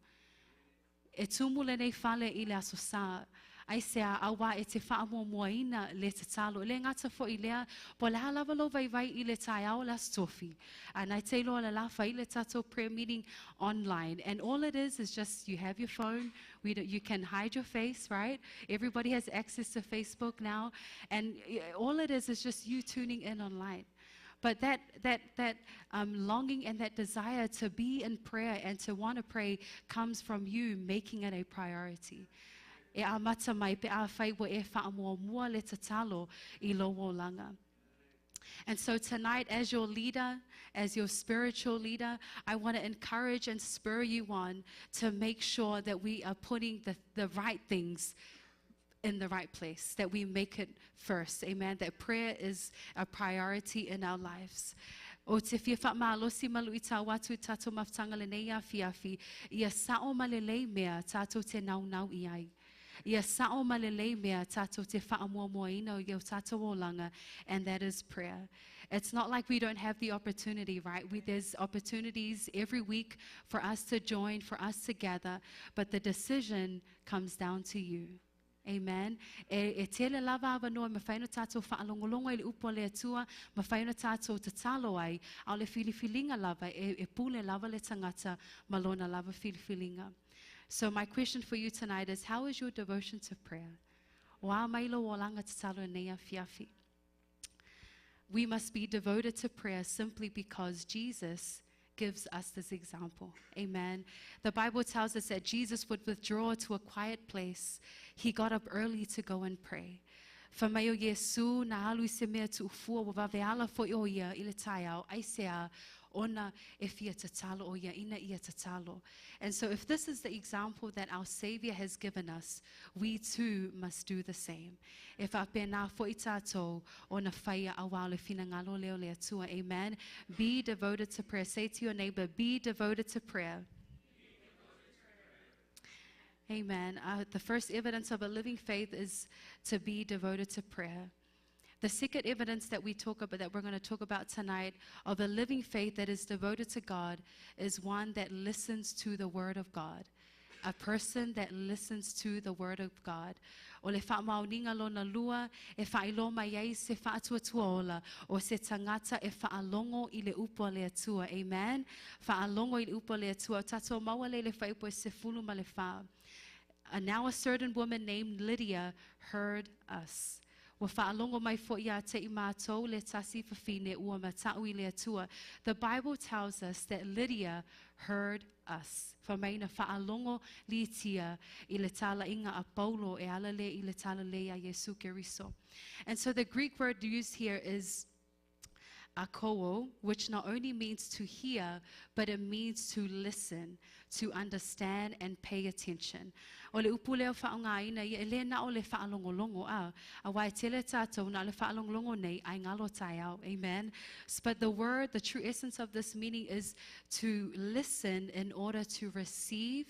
E tumu le nei whale I le aso sā. ai se awa e te whaamoamoaina le te talo. Le ngata fo I lea, po le halava lo vai vai I le tai ao la stofi. And I te loa la lafa I le tato prayer meeting online. And all it is just you have your phone, you can hide your face, right? Everybody has access to Facebook now. And all it is just you tuning in online. But that longing and that desire to be in prayer and to want to pray comes from you making it a priority. E a mata mai pe a whai wo e whaamoamoa le tatalo I lo langa. And so tonight, as your leader, as your spiritual leader, I want to encourage and spur you on to make sure that we are putting the right things in the right place, that we make it first. Amen. That prayer is a priority in our lives. O te fia whaamalosi malu I tā watu tātou mawtanga le nei a fiafi, ia sao malelei mea tātou te nau I ai. Ia sao malelei mea tātou te whaamoamoaina o iau tātou o langa, and that is prayer. It's not like we don't have the opportunity, right? There's opportunities every week for us to join, for us to gather, but the decision comes down to you. Amen. E tele lava ava noa ma whaino tātou whaalongolongo I le upo le atua, ma whaino tātou te talo ai, au le filifilinga lava, e pule lava le tangata, malona lava filifilinga. So my question for you tonight is, how is your devotion to prayer? Wa mailo o langa te talo nea fiafi. We must be devoted to prayer simply because Jesus gives us this example. Amen. The Bible tells us that Jesus would withdraw to a quiet place. He got up early to go and pray. Whamaio Yesu na halu I se mea tu ufua wa waweala fo o ia I le taiao, ai sea ona e fia tatalo o ia, ina ia tatalo. And so if this is the example that our Savior has given us, we too must do the same. If a pena fo I tātou ona whaia awa le fina ngalo leo le atua, amen. Be devoted to prayer. Say to your neighbor, be devoted to prayer. Amen. The first evidence of a living faith is to be devoted to prayer. The second evidence that we're going to talk about tonight of a living faith that is devoted to God is one that listens to the Word of God. A person that listens to the Word of God. O le whaamauninga lo na lua, e whailo mai ei se whaatuatua ola, o se tangata e whaalongo I le upo le atua. Amen? Whaalongo I le upo le atua. Tato mawale le whaipo e se fulu ma le wha. Now a certain woman named Lydia heard us. Wa whaalongo mai fo ia te I mātou le tasi whawhine ua matau I le atua. The Bible tells us that Lydia heard us. Whamaina whaalongo li tia I le tala inga a Paulo e ala le I le tala le a Yesu Keriso. And so the Greek word used here is akoo, which not only means to hear, but it means to listen, to understand and pay attention. O le upu leo whaongaina, I le na o le whaalongolongo a wai tele tātou na le whaalongolongo nei, ai ngalo tai au, amen. But the word, the true essence of this meaning is to listen in order to receive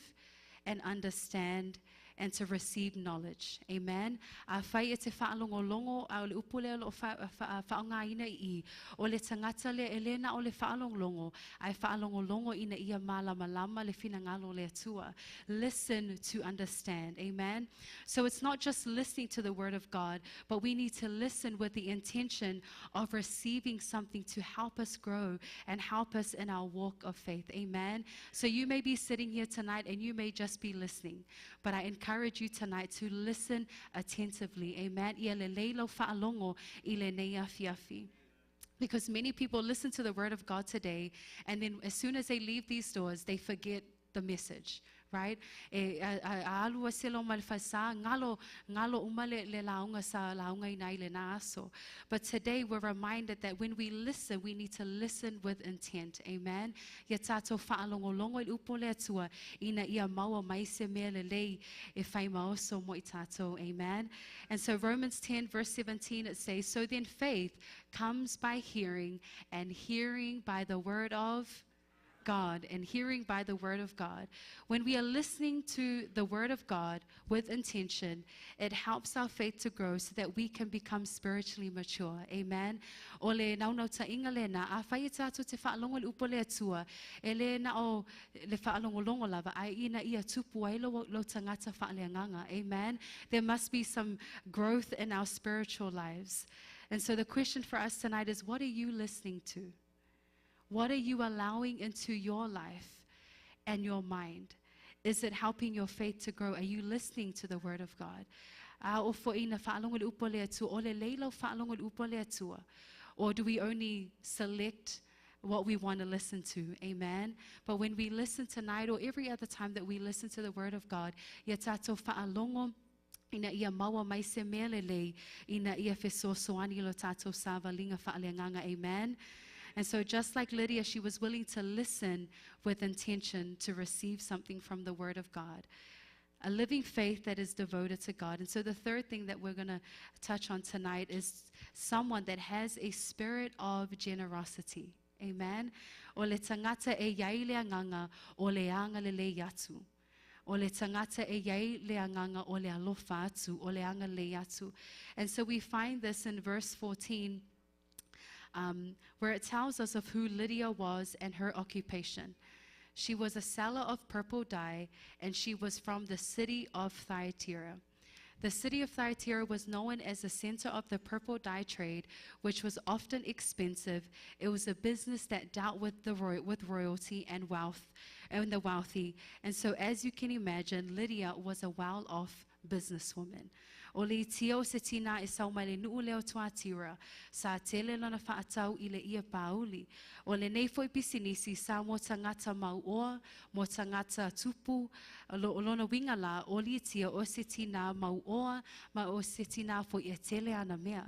and understand and to receive knowledge. Amen. A whai e te whaalongolongo a le upule o whaongaina I o le tangata le elena o le whaalongolongo ai whaalongolongo ina ia malama le finangalo le atua. Listen to understand. Amen. So it's not just listening to the Word of God, but we need to listen with the intention of receiving something to help us grow and help us in our walk of faith. Amen. So you may be sitting here tonight and you may just be listening, but I encourage you tonight to listen attentively. Amen. Ia le leilo whaalongo I le nei afiafi. Because many people listen to the Word of God today, and then as soon as they leave these doors, they forget the message, right? Alua selo malfasa ngalo umale le launga sa launga inai le naaso. But today we're reminded that when we listen, we need to listen with intent. Amen. Ya tato whaalongolongo I upo le atua ina ia maua mai se mea le lei e whai maoso mo I tato. Amen. And so Romans 10 verse 17 it says, so then faith comes by hearing, and hearing by the word of God and hearing by the word of God. When we are listening to the word of God with intention, it helps our faith to grow so that we can become spiritually mature. Amen. Ole nau nau ta inga le na a whai tātou te whaalongo le upo le atua. Ele na o le whaalongo longo lava ai ina ia tupu ai lo tangata whaaleanganga. Amen. There must be some growth in our spiritual lives. And so the question for us tonight is, what are you listening to? What are you allowing into your life and your mind? Is it helping your faith to grow? Are you listening to the word of God? Or do we only select what we want to listen to? Amen. But when we listen tonight or every other time that we listen to the word of God, ina ia maua mai se melele ina ia fesosoani lo tatou savalinga faaleanganga. Amen. And so just like Lydia, she was willing to listen with intention to receive something from the word of God. A living faith that is devoted to God. And so the third thing that we're going to touch on tonight is someone that has a spirit of generosity. Amen. O le tangata e iaileanganga o le anga le yatu. O le tangata e iai le anganga o le alofa atu, o le anga le atu. And so we find this in verse 14, where it tells us of who Lydia was and her occupation. She was a seller of purple dye, and she was from the city of Thyatira. The city of Thyatira was known as the center of the purple dye trade, which was often expensive. It was a business that dealt with royalty and wealth and the wealthy. And so, as you can imagine, Lydia was a well-off businesswoman. O le tia o se tina e sau mai le nuu leo Tuatira, sa tele lana whaatau I le ia pauli. O le nei foi pisinisi sa mo tangata mauoa, mo tangata tupu, o lona winga la o le tia o se tina mauoa, ma o se tina foi e tele ana mea.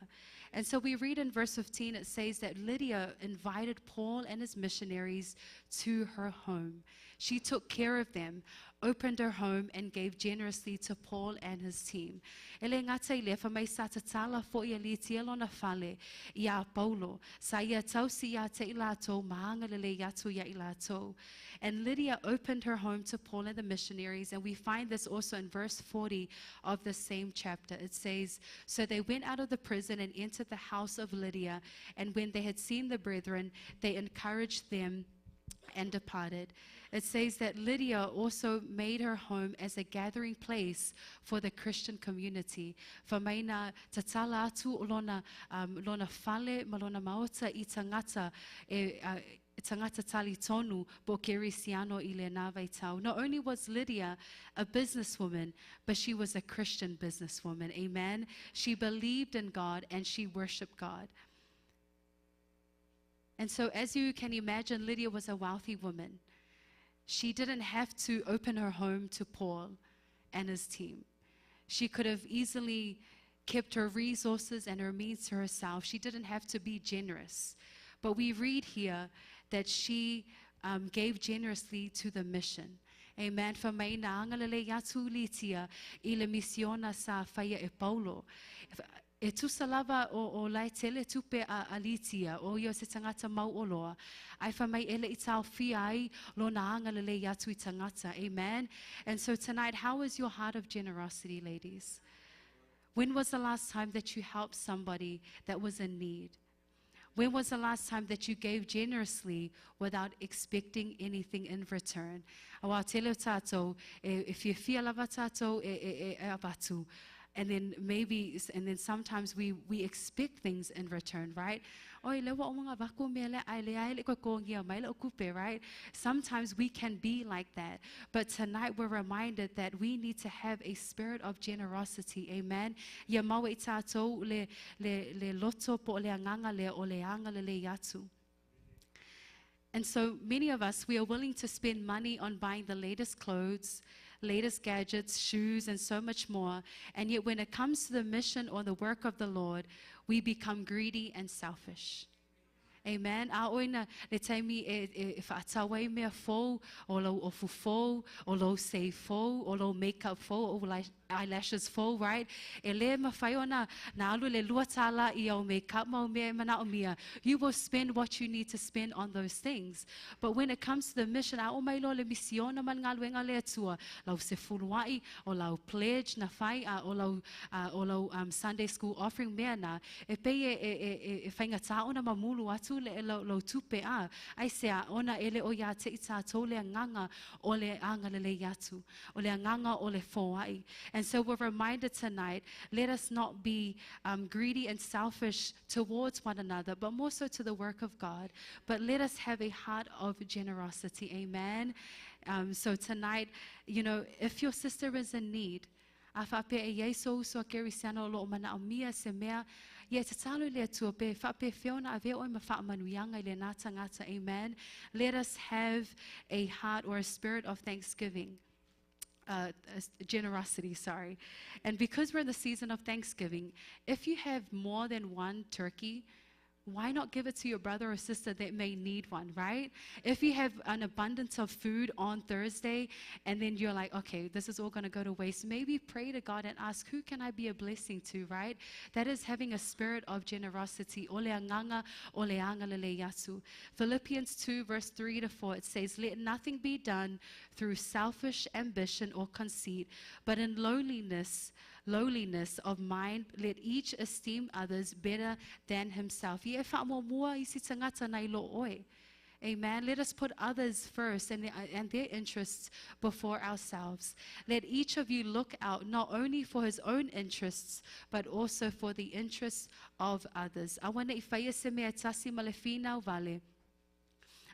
And so we read in verse 15, it says that Lydia invited Paul and his missionaries to her home. She took care of them, opened her home, and gave generously to Paul and his team. Ele ngata I lefa mai sa tatala fo ia li tia lona fale ia Paulo, sa ia tausi ia te ilato maanga lele yatu ia ilato. And Lydia opened her home to Paul and the missionaries, and we find this also in verse 40 of the same chapter. It says, so they went out of the prison and entered the house of Lydia, and when they had seen the brethren, they encouraged them and departed. It says that Lydia also made her home as a gathering place for the Christian community. Whamaina tatala atu lona fale malona maota I tangata tangata tali tonu po kerisiano I le nāwei tau. Not only was Lydia a businesswoman, but she was a Christian businesswoman. Amen. She believed in God and she worshiped God. And so as you can imagine, Lydia was a wealthy woman. She didn't have to open her home to Paul and his team. She could have easily kept her resources and her means to herself. She didn't have to be generous. But we read here that she gave generously to the mission. Amen. Whamaina angalele yatu litia I le misiona sa whaia e Paulo. E tusalava o lai tele tupe a alitia o yo se tangata mau oloa. Ai whamai ele I tau whiai lo na anga lele yatu I tangata. Amen. And so tonight, how is your heart of generosity, ladies? When was the last time that you helped somebody that was in need? When was the last time that you gave generously without expecting anything in return? Awa tele tato, if you feel lava tato e abatu. And then sometimes we expect things in return, right? Right? Sometimes we can be like that. But tonight we're reminded that we need to have a spirit of generosity. Amen. And so many of us, we are willing to spend money on buying the latest clothes, latest gadgets, shoes, and so much more. And yet when it comes to the mission or the work of the Lord, we become greedy and selfish. Amen. A oina le taimi e whaatawai mea fou, o lau ofu fou, o lau sei fou, o lau makeup fou, o eyelashes fou, right? E le mawhai ona na alu le lua tala I au makeup mau mea mana o mia. You will spend what you need to spend on those things. But when it comes to the mission, a o mai lo le misiona man ngā luenga le atua, lau se fuluai, o lau pledge na whai, o lau Sunday school offering mea na, e pei e whainga tā ona mamulu atu le lo tupe a ai se a ona ele o ya te ita to le nganga o le anga le yatu o le nganga o le foai. And so we're reminded tonight, let us not be greedy and selfish towards one another, but more so to the work of God. But let us have a heart of generosity. Amen. So tonight, you know, if your sister is in need, a whape e Yesu so keri siano lo mana o mia se mea ye te talo le tua pe whape whiona a veo ma wha manuianga le nā tangata. Amen. Let us have a heart or a spirit of thanksgiving. Generosity, sorry. And because we're in the season of Thanksgiving, if you have more than one turkey, why not give it to your brother or sister that may need one, right? If you have an abundance of food on Thursday and then you're like, okay, this is all going to go to waste, maybe pray to God and ask, who can I be a blessing to, right? That is having a spirit of generosity. Philippians 2 verse 3 to 4, it says, let nothing be done through selfish ambition or conceit, but in lowliness of mind, let each esteem others better than himself. Amen. Let us put others first and their interests before ourselves. Let each of you look out not only for his own interests, but also for the interests of others. I want to tasi malefina vale.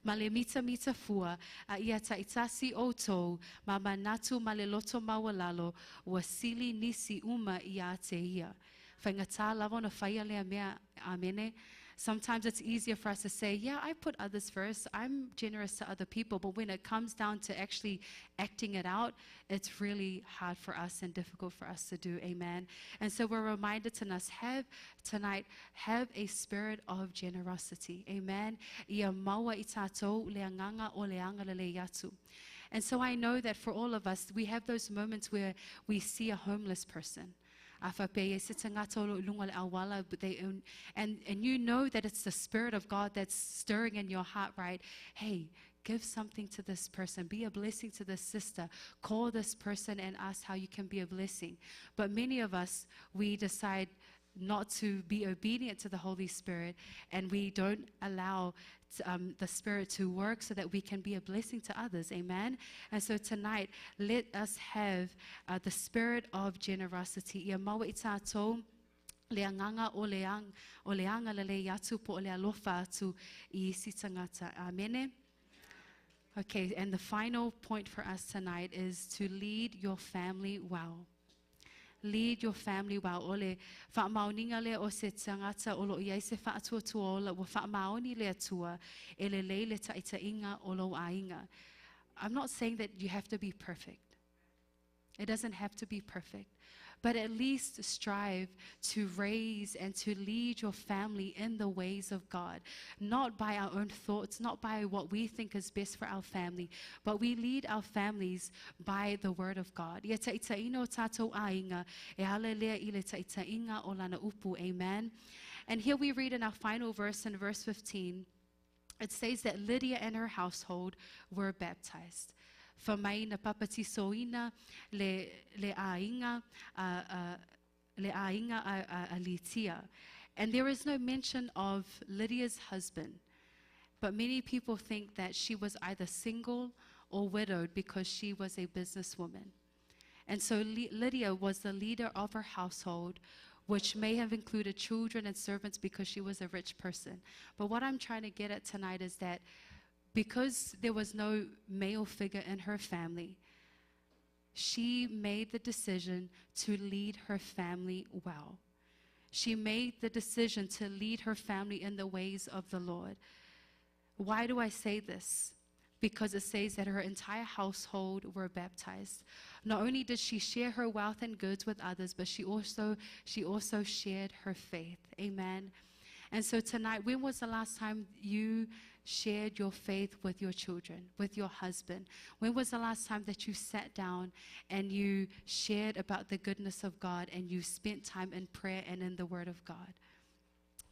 Male mita fua, a ia taitasi o tou, ma manatu male loto mawalalo, wasili nisi uma ia te ia. Whaingata lavona whaia lea mea, amene. Sometimes it's easier for us to say, yeah, I put others first. I'm generous to other people. But when it comes down to actually acting it out, it's really hard for us and difficult for us to do. Amen. And so we're reminded tonight, have a spirit of generosity. Amen. Ia maua I tātou leanganga o leanga le yatu. And so I know that for all of us, we have those moments where we see a homeless person. And you know that it's the Spirit of God that's stirring in your heart, right? Hey, give something to this person. Be a blessing to this sister. Call this person and ask how you can be a blessing. But many of us, we decide not to be obedient to the Holy Spirit, and we don't allow the Spirit to work so that we can be a blessing to others. Amen. And so tonight, let us have the spirit of generosity. Ia maua I tātou leanganga o leanga le yatu po o le alofa atu I isi tangata. Amen. Okay, and the final point for us tonight is to lead your family well. Lead your family well. Ole whaamauninga le o se tangata o lo iai se whaatuatua o la wa whaamaoni le atua e le leile taitainga o lo ainga. I'm not saying that you have to be perfect. It doesn't have to be perfect. But at least strive to raise and to lead your family in the ways of God. Not by our own thoughts, not by what we think is best for our family, but we lead our families by the word of God. Amen. And here we read in our final verse, in verse 15, it says that Lydia and her household were baptized. Famai na papati soina le ainga a Litia. And there is no mention of Lydia's husband, but many people think that she was either single or widowed because she was a businesswoman. And so Lydia was the leader of her household, which may have included children and servants because she was a rich person. But what I'm trying to get at tonight is that because there was no male figure in her family, she made the decision to lead her family well. She made the decision to lead her family in the ways of the Lord. Why do I say this? Because it says that her entire household were baptized. Not only did she share her wealth and goods with others, but she also shared her faith. Amen. And so tonight, when was the last time you shared your faith with your children, with your husband? When was the last time that you sat down and you shared about the goodness of God and you spent time in prayer and in the Word of God?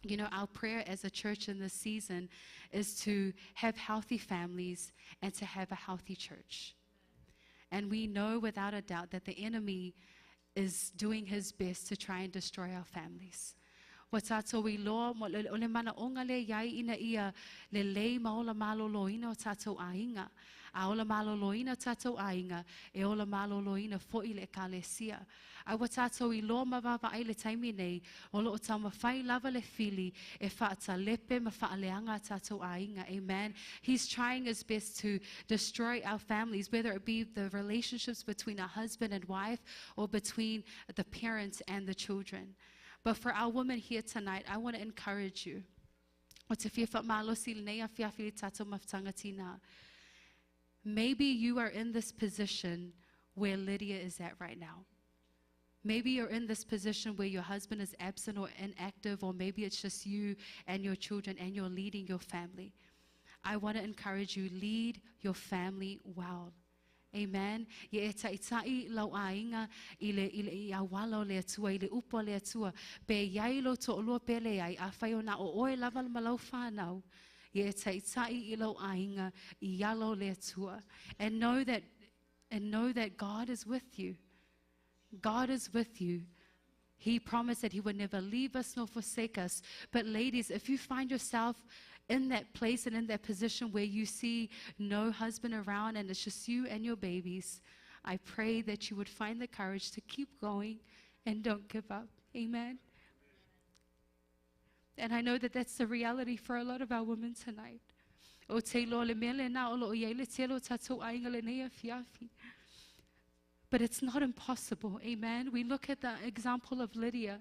You know, our prayer as a church in this season is to have healthy families and to have a healthy church. And we know without a doubt that the enemy is doing his best to try and destroy our families. Wa tātou I loa, mo le mana onga le iai ina ia le lei ma ola maloloina o tātou ainga. A ola maloloina o tātou ainga, e ola maloloina fo'i le ekalesia. A wa tātou I loa mawava ai le taimi nei, ola o tau mawhai lava le fili, e whaata lepe ma whaaleanga tātou ainga. Amen. He's trying his best to destroy our families, whether it be the relationships between a husband and wife or between the parents and the children. But for our women here tonight, I want to encourage you. Maybe you are in this position where Lydia is at right now. Maybe you're in this position where your husband is absent or inactive, or maybe it's just you and your children and you're leading your family. I want to encourage you, lead your family well. Amen. Ye e taitai lau ainga ile I awalo le atua, ile upo le atua. Pe iai lo to olua pele ai, a whai o na o oe lava malau whanau. Ye e taitai I lau ainga I yalo le atua. And know that God is with you. God is with you. He promised that He would never leave us nor forsake us. But ladies, if you find yourself in that place and in that position where you see no husband around and it's just you and your babies, I pray that you would find the courage to keep going and don't give up. Amen. And I know that that's the reality for a lot of our women tonight. O te lo le mele na o lo ye le te lo tatou ainga le nei fiafi. But it's not impossible. Amen. We look at the example of Lydia.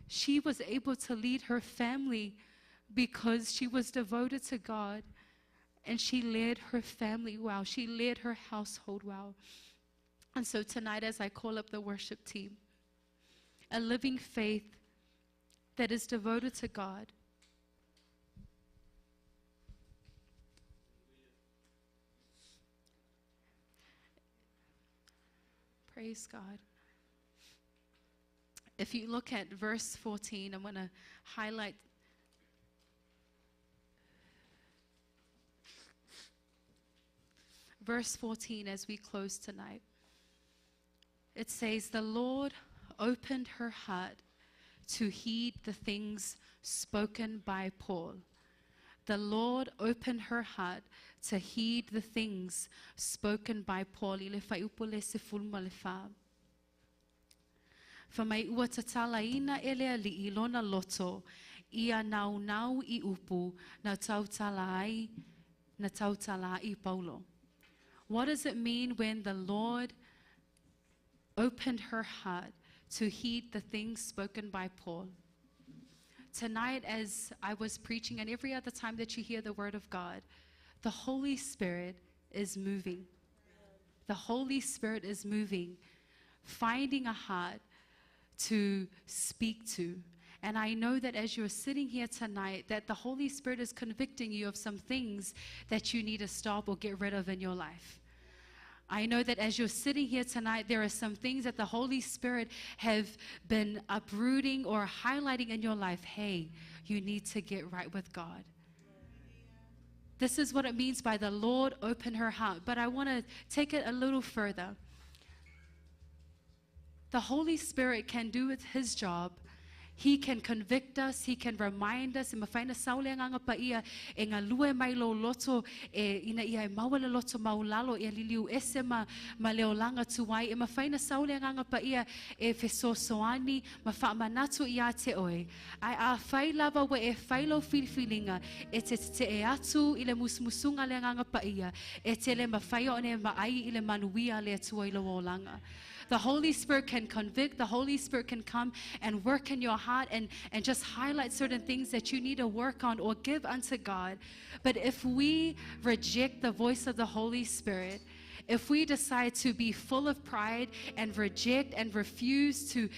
She was able to lead her family because she was devoted to God, and she led her family well. She led her household well. And so tonight, as I call up the worship team, a living faith that is devoted to God, praise God. If you look at verse 14, I'm going to highlight verse 14 as we close tonight. It says, the Lord opened her heart to heed the things spoken by Paul. The Lord opened her heart to heed the things spoken by Paul. Famai ua tatalaina ele ali ilona loto ia nau I upu na tautala I Paulo. What does it mean when the Lord opened her heart to heed the things spoken by Paul? Tonight, as I was preaching, and every other time that you hear the word of God, the Holy Spirit is moving. The Holy Spirit is moving, finding a heart to speak to. And I know that as you're sitting here tonight, that the Holy Spirit is convicting you of some things that you need to stop or get rid of in your life. I know that as you're sitting here tonight, there are some things that the Holy Spirit have been uprooting or highlighting in your life. Hey, you need to get right with God. This is what it means by the Lord opened her heart. But I want to take it a little further. The Holy Spirit can do His job. He can convict us. He can remind us. E mawhaina saule nganga pa ia e ngā lue mai lo loto e ina ia e mawala loto maulalo e liliu ese ma leolanga tuwai. E mawhaina saule nganga pa ia e fesosoani ma whaamanatu ia te oe. Ai a whai lava we e whailo whiliwhilinga e te e atu i le musmusunga le nganga pa ia e te le mawhaio ne maai i le manuia le atua i lo olanga. The Holy Spirit can convict. The Holy Spirit can come and work in your heart and just highlight certain things that you need to work on or give unto God. But if we reject the voice of the Holy Spirit, if we decide to be full of pride and reject and refuse to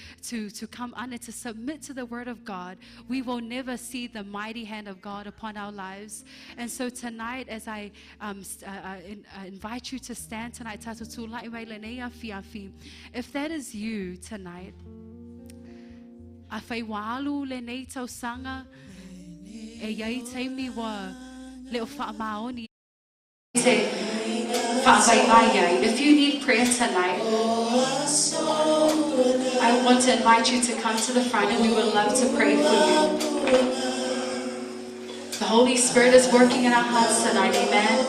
come under, to submit to the word of God, we will never see the mighty hand of God upon our lives. And so tonight, as I invite you to stand tonight, if that is you tonight, e yai taimi wa leo whaamaoni te whaamaiai. If you need prayer tonight, I want to invite you to come to the front, and we would love to pray for you. The Holy Spirit is working in our hearts tonight, amen.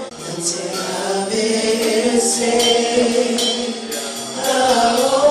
Oh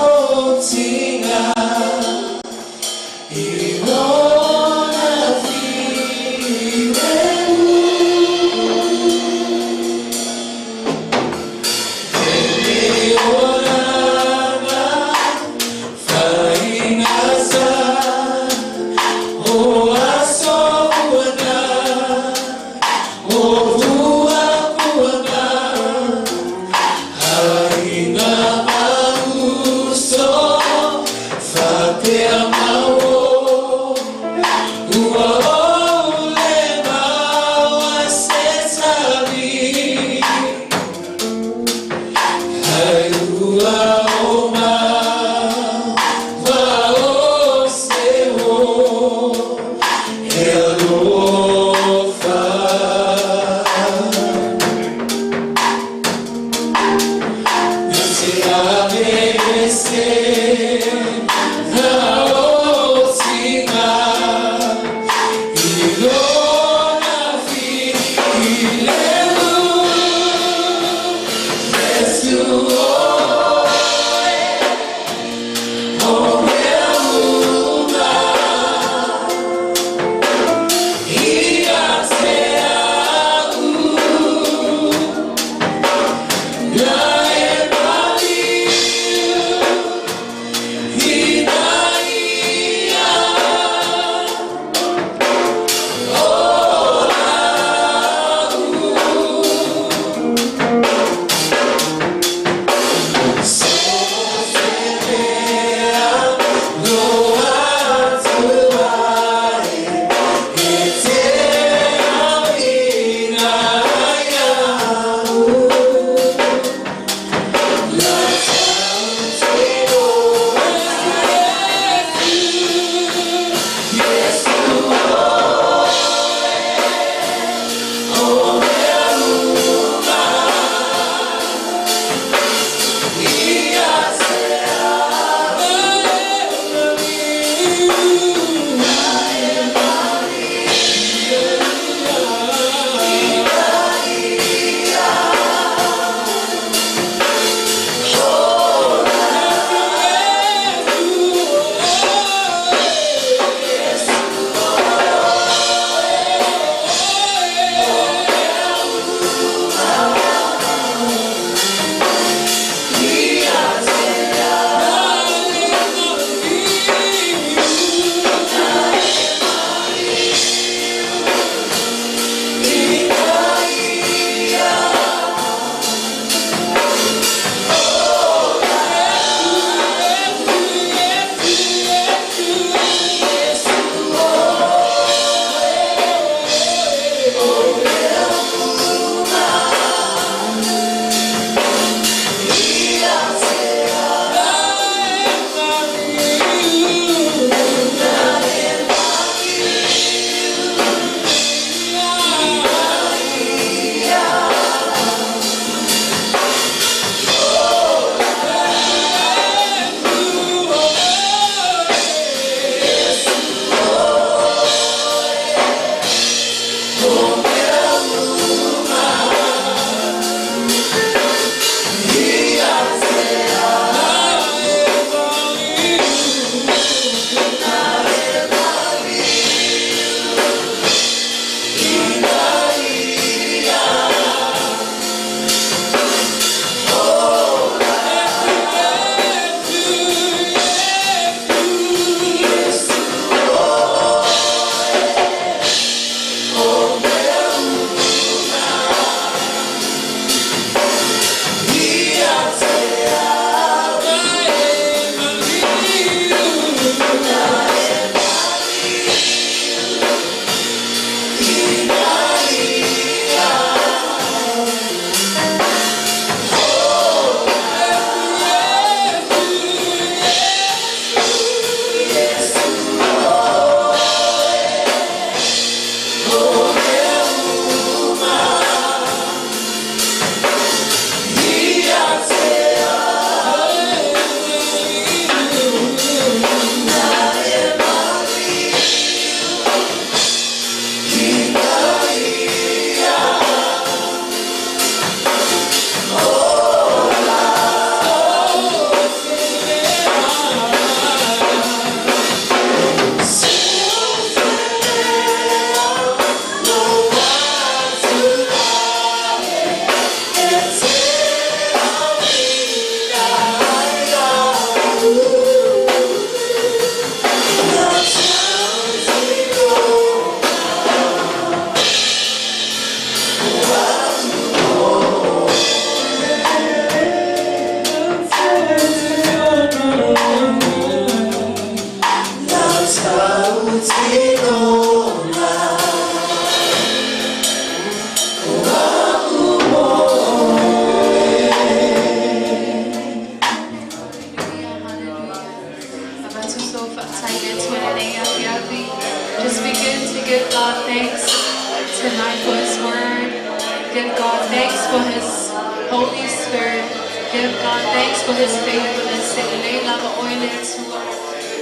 Give God thanks for His Holy Spirit. Give God thanks for His faithfulness. Ele lava oile tua.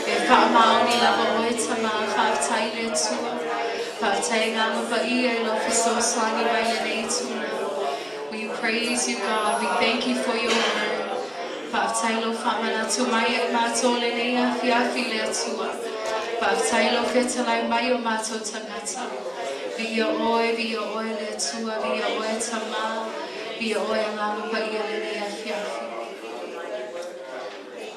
E whaamaoni lava oe tama whaatai le tua. Whaatai ngā mapa ia e lo fiso swani mai le nei tuna. We praise you, God. We thank you for your word. Whaatai lo whaamana tu mai e mātou le nei a whiawhi le tua. Whaatai lo whetalai mai o mātou tangata. Via oe le tua, via oe tama, via oe ngā mapa ia le nei a whiawhi.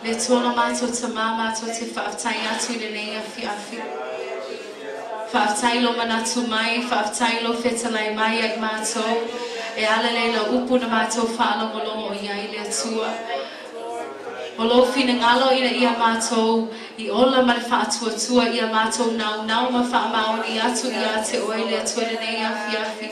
Le tōna mātou tama, mātou te whaatai atu le nei a whiawhi. Whaatai lo manatu mai, whaatai lo whetalai mai ai mātou. E ala leila upu na mātou whaalongolongo o iai le atua. O lo fina ngalo ina ia mātou I ola ma le whaatuatua ia mātou nau ma whaamaoni atu ia te oe le atua le nei a whiawhi.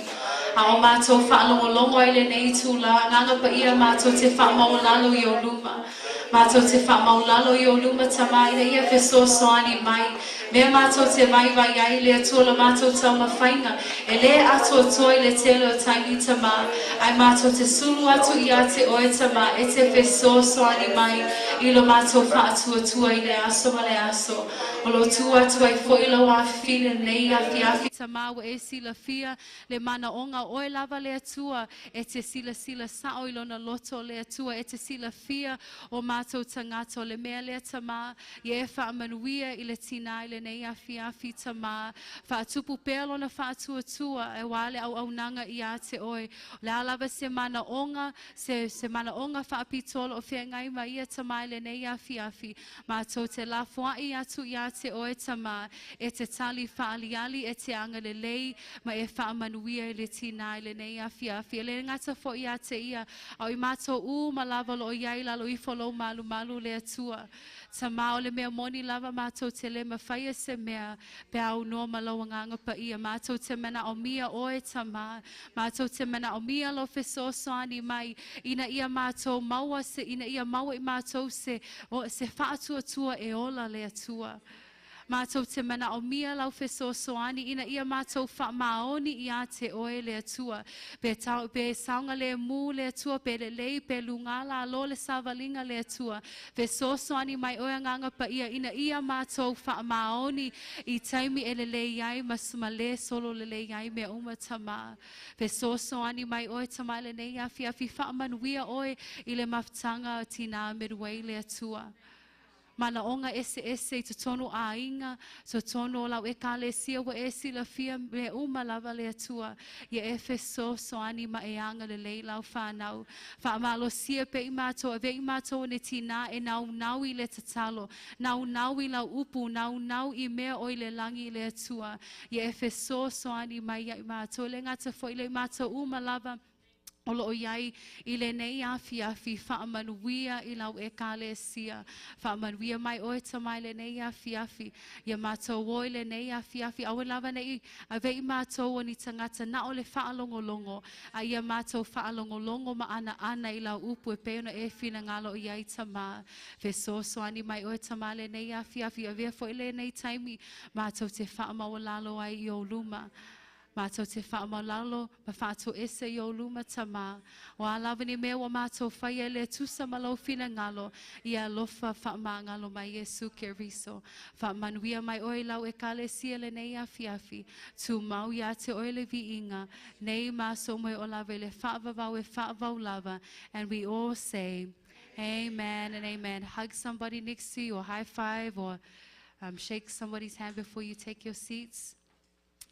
A o mātou whaalongolongo ai le nei tūla, nganga pa ia mātou te whaamaolalo I o luma. Mātou te whaamaolalo I o luma tamai na ia whesosoani mai. Mea mātou te vai ai le atua la mātou tau mawhainga. E le atua toi le telo taimi tama. Ai mātou te sulu atu ia te oe tama. E te whesosoani mai. I lo mātou whaatuatua I le aso ma le aso. O lo tua tua I fo I lo a whine nei a whiawhi tama wa e sila fia. Le mana onga oe lava le atua. E te sila sao I lona loto le atua. E te sila fia o mātou tangato le mea le tama. Ie e whaamanuia I le tina I le nei a whiawhi tama. Whaatupu pēlo na whaatuatua e wale au nanga I a te oe. Le alava se mana onga, se mana onga whaapitolo o whengai ma ia tama I le nei a whiawhi. Mātou te lafuai atu I a te oe tama. E te tali whaaliali e te anga le lei ma e whaamanuia I le tina I le nei a whiawhi. E le ngata fo I a te ia. Au I mātou ma lava lo iai lalo I folo malu le atua. Tama o le mea moni lava mātou te le mawhaia se mea pe au no malawa nganga pa ia. Mātou te mena o mia oe tama. Mātou te mena o mia lo whesosoani mai. Ina ia mātou maua se, ina ia maua I mātou se whaatua e ola le atua. Mātou te mana o mia lau whesosoani ina ia mātou whaamaoni I a te oe le atua. Pe saunga le mu le atua, pe le lei, pe lungala alo le savalinga le atua. Whesosoani mai oe nganga pa ia ina ia mātou whaamaoni I taimi e le lei ai masuma le solo le lei ai me uma tama. Whesosoani mai oe tama le nei a whiawhi whaamanuia oe I le maftanga tina meruei le atua. Mana onga ese I te tonu a inga, so tonu o lau e ka le sia wa e sila fia me uma lava le atua. Ia e whesosoani ma e anga le lei lau whanau. Whaamalo sia pe I mātou, a ve I mātou ne tina e nau I le tatalo. Nau I lau upu, nau I mea oi le langi le atua. Ia e whesosoani ma I mātou. Le ngata fo I le mātou uma lava. O lo iai I le nei a whiawhi whaamanuia I lau e ka le sia. Whaamanuia mai oe tamai le nei a whiawhi. Ia mātou oi le nei a whiawhi. Awe lava nei a vei mātou o ni tangata na o le whaalongolongo. A ia mātou whaalongolongo ma ana I lau upu e peona e whina ngalo iai tama. Whesosoani mai oe tamai le nei a whiawhi. A vea fo I le nei taimi mātou te whaamawalalo ai I o luma. Mātou te whaamaulalo, ma whātou ese I o luma tama. O a lawani mea wa mātou whaia le tusa malo whina ngalo. Ia lofa whaama ngalo mai Yesu ke riso. Whaamanuia mai oi lau e kale sia le nei a whiawhi. Tu mau ia te oi le vi inga. Nei māso mai o lawe le whaavavau e whaavau lava. And we all say, amen and amen. Hug somebody next to you or high five or shake somebody's hand before you take your seats.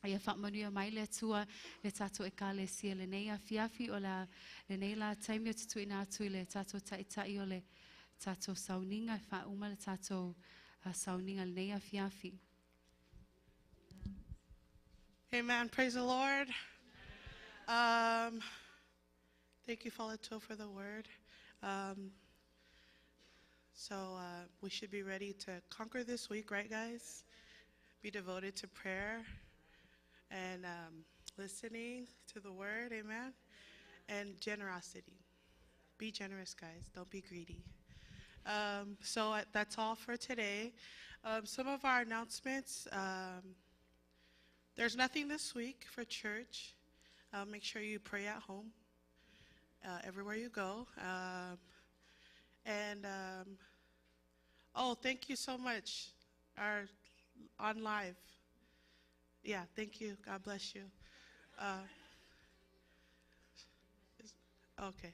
Ia whaamanuia mai le atua le tato e ka le sia le nei a whiawhi o le nei la taimi o tutu ina atu le tato taitai o le tato sauninga whauma le tato sauninga le nei a whiawhi. Amen. Praise the Lord. Thank you, Father, for the word. So we should be ready to conquer this week, right, guys? Be devoted to prayer and listening to the word, amen, and generosity. Be generous, guys. Don't be greedy. So that's all for today. Some of our announcements. There's nothing this week for church. Make sure you pray at home, everywhere you go. Oh, thank you so much. On live. Yeah, thank you. God bless you. Okay.